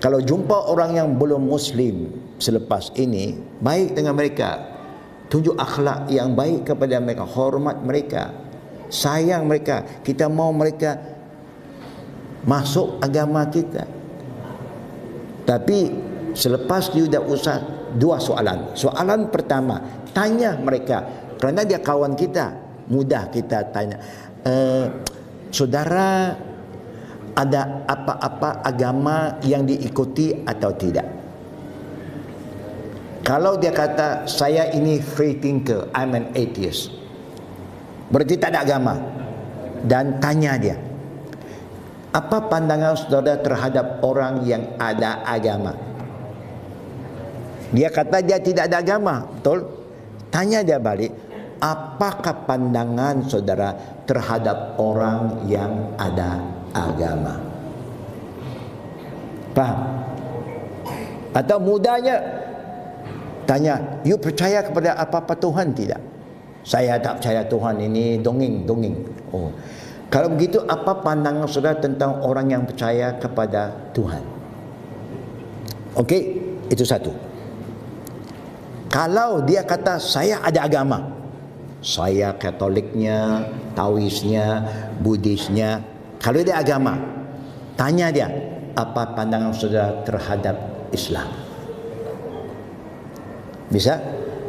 Kalau jumpa orang yang belum muslim selepas ini, baik dengan mereka, tunjuk akhlak yang baik kepada mereka, hormat mereka, sayang mereka, kita mau mereka masuk agama kita. Tapi selepas dia dah usah, dua soalan. Soalan pertama, tanya mereka, kerana dia kawan kita, mudah kita tanya, saudara ada apa-apa agama yang diikuti atau tidak? Kalau dia kata saya ini free thinker, I'm an atheist, berarti tak ada agama. Dan tanya dia, apa pandangan saudara terhadap orang yang ada agama? Dia kata dia tidak ada agama, betul? Tanya dia balik, apakah pandangan saudara terhadap orang yang ada agama? Faham? Atau mudahnya tanya, you percaya kepada apa-apa Tuhan tidak? Saya tak percaya Tuhan, ini dongeng. Oh, kalau begitu apa pandangan saudara tentang orang yang percaya kepada Tuhan? Okey, itu satu. Kalau dia kata saya ada agama, saya Katoliknya, Taoisnya, Buddhisnya, kalau dia agama, tanya dia, apa pandangan saudara terhadap Islam? Bisa?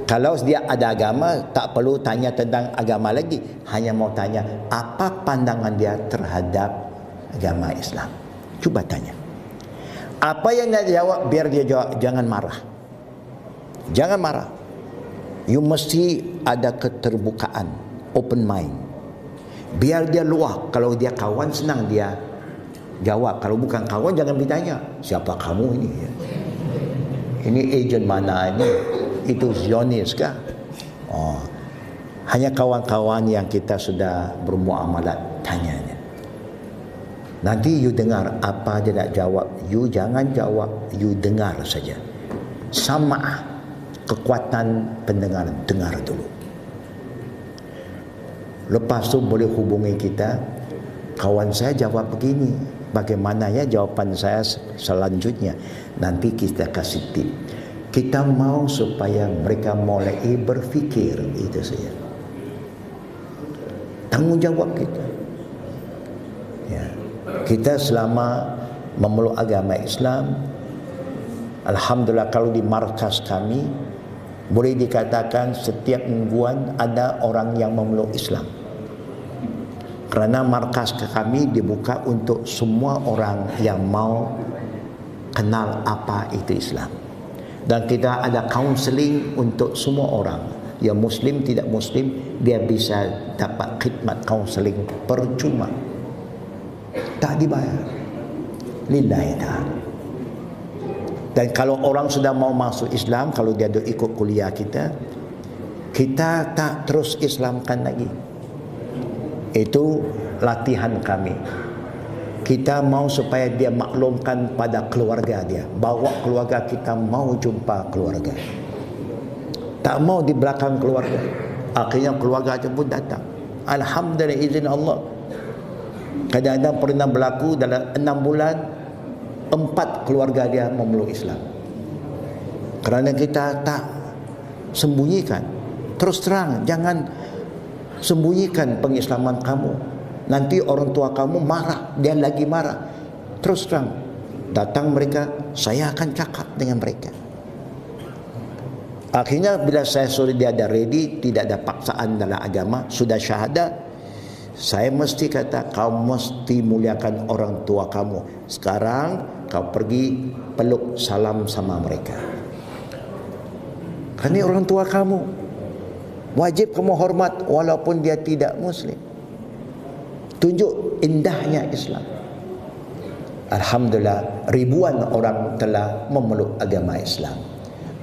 Kalau dia ada agama, tak perlu tanya tentang agama lagi, hanya mau tanya apa pandangan dia terhadap agama Islam. Cuba tanya. Apa yang dia jawab, biar dia jawab, jangan marah. Jangan marah. You mesti ada keterbukaan, open mind. Biar dia luah. Kalau dia kawan, senang dia jawab. Kalau bukan kawan, jangan bertanya, siapa kamu ini? Ini agent mana ini? Itu Zionis kah? Oh, hanya kawan-kawan yang kita sudah bermuamalat, tanyanya. Nanti you dengar apa dia nak jawab. You jangan jawab, you dengar saja. Sama kekuatan pendengaran, dengar dulu. Lepas tu boleh hubungi kita, kawan saya jawab begini, bagaimana ya jawapan saya selanjutnya? Nanti kita kasih tip. Kita mau supaya mereka mulai berfikir, itu saja. Tanggungjawab kita. Ya. Kita selama memeluk agama Islam, alhamdulillah, kalau di markas kami boleh dikatakan setiap mingguan ada orang yang memeluk Islam. Kerana markas kami dibuka untuk semua orang yang mau kenal apa itu Islam. Dan kita ada counseling untuk semua orang. yang muslim tidak muslim, dia bisa dapat khidmat kaunseling percuma, tak dibayar, lillahi ta'ala. Dan kalau orang sudah mau masuk Islam, kalau dia dah ikut kuliah kita tak terus Islamkan lagi. Itu latihan kami. Kita mau supaya dia maklumkan pada keluarga dia, bawa keluarga kita mau jumpa keluarga, tak mau di belakang keluarga. Akhirnya keluarga itu pun datang. Alhamdulillah, izin Allah. Kadang-kadang pernah berlaku dalam 6 bulan 4 keluarga dia memeluk Islam. Kerana kita tak sembunyikan. Terus terang, jangan sembunyikan pengislaman kamu. Nanti orang tua kamu marah, dia lagi marah. Terus terang, datang mereka, saya akan cakap dengan mereka. Akhirnya bila saya suruh dia dah ready, tidak ada paksaan dalam agama, sudah syahadah, saya mesti kata, kau mesti muliakan orang tua kamu. Sekarang kau pergi peluk salam sama mereka. Kerana orang tua kamu, wajib kamu hormat walaupun dia tidak muslim. Tunjuk indahnya Islam. Alhamdulillah, ribuan orang telah memeluk agama Islam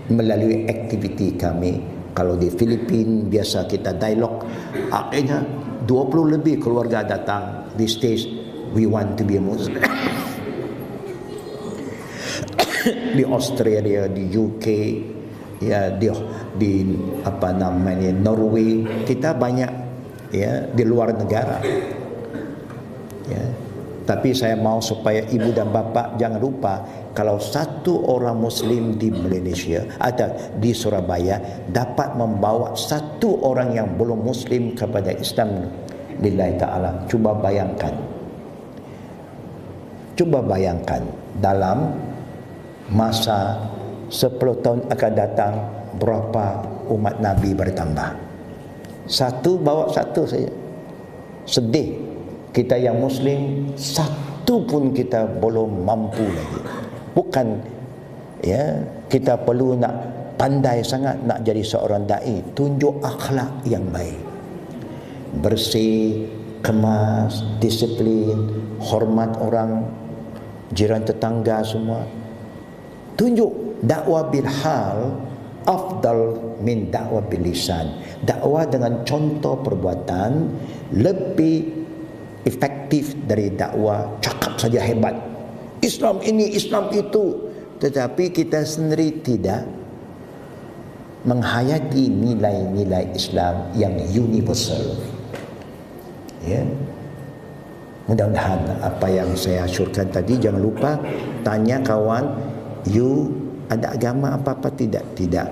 melalui aktiviti kami. Kalau di Filipina biasa kita dialog, akhirnya 20 lebih keluarga datang di stage, we want to be a Muslim. Di Australia, di UK, ya di apa namanya Norway, kita banyak ya di luar negara. Ya. Tapi saya mau supaya ibu dan bapa jangan lupa, kalau satu orang Muslim di Malaysia atau di Surabaya dapat membawa satu orang yang belum Muslim kepada Islam, lillahi ta'ala. Cuba bayangkan dalam masa 10 tahun akan datang, berapa umat Nabi bertambah. Satu bawa satu saja. Sedih. Kita yang Muslim satu pun kita belum mampu lagi. Bukan ya, kita perlu nak pandai sangat nak jadi seorang dai. Tunjuk akhlak yang baik, bersih, kemas, disiplin, hormat orang, jiran tetangga semua. Tunjuk dakwah bil hal afdal min dakwah bil lisan. Dakwah dengan contoh perbuatan lebih efektif dari dakwah cakap saja hebat, Islam ini, Islam itu, tetapi kita sendiri tidak menghayati nilai-nilai Islam yang universal. Ya. Mudah-mudahan apa yang saya asyurkan tadi, jangan lupa tanya kawan, you ada agama apa-apa tidak? Tidak.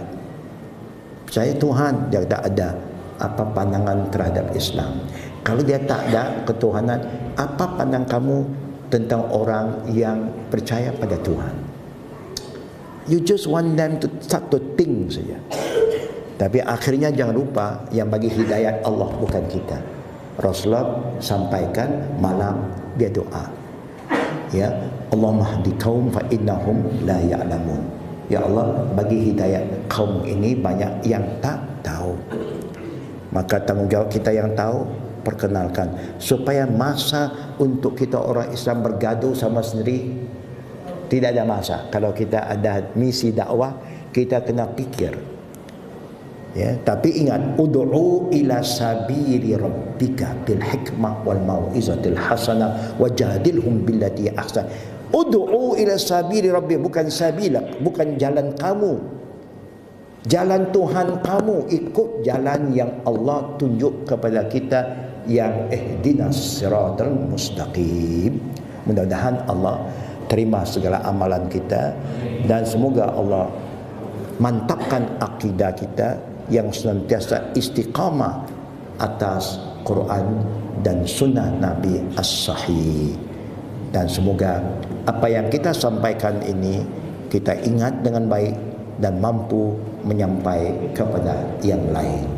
Percaya Tuhan, dia tak ada apa pandangan terhadap Islam. Kalau dia tak ada ketuhanan, apa pandang kamu tentang orang yang percaya pada Tuhan? You just want them to start to think saja. Tapi akhirnya jangan lupa, yang bagi hidayat Allah bukan kita. Rasulullah sampaikan malam dia doa, ya Allahumma hdi qaum fa innahum la ya'lamun. Ya Allah, bagi hidayat kaum ini banyak yang tak tahu. Maka tanggungjawab kita yang tahu, perkenalkan supaya masa untuk kita orang Islam bergaduh sama sendiri tidak ada masa. Kalau kita ada misi dakwah, kita kena fikir. Ya, tapi ingat, ud'u ila sabili rabbika bil hikmah wal mau'izatil hasanah wajadilhum billati ahsan. Ud'u ila sabili rabbika, bukan sabilak, bukan jalan kamu. Jalan Tuhan kamu, ikut jalan yang Allah tunjuk kepada kita, yang ihdinas siratal mustaqim. Mudah-mudahan Allah terima segala amalan kita, dan semoga Allah mantapkan akidah kita yang senantiasa istiqamah atas Quran dan sunnah Nabi as-sahih. Dan semoga apa yang kita sampaikan ini kita ingat dengan baik dan mampu menyampai kepada yang lain.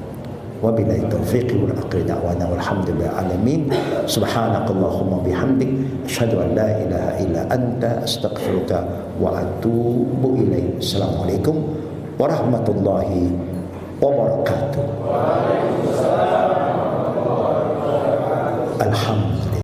Wabillahi taufiq wal akhir da'wana walhamdulillahi alamin. Subhanakallahumma bihamdik asyhadu an la ilaha illa anta astaghfiruka wa atubu ilaik. Assalamualaikum warahmatullahi wabarakatuh. Alhamdulillah.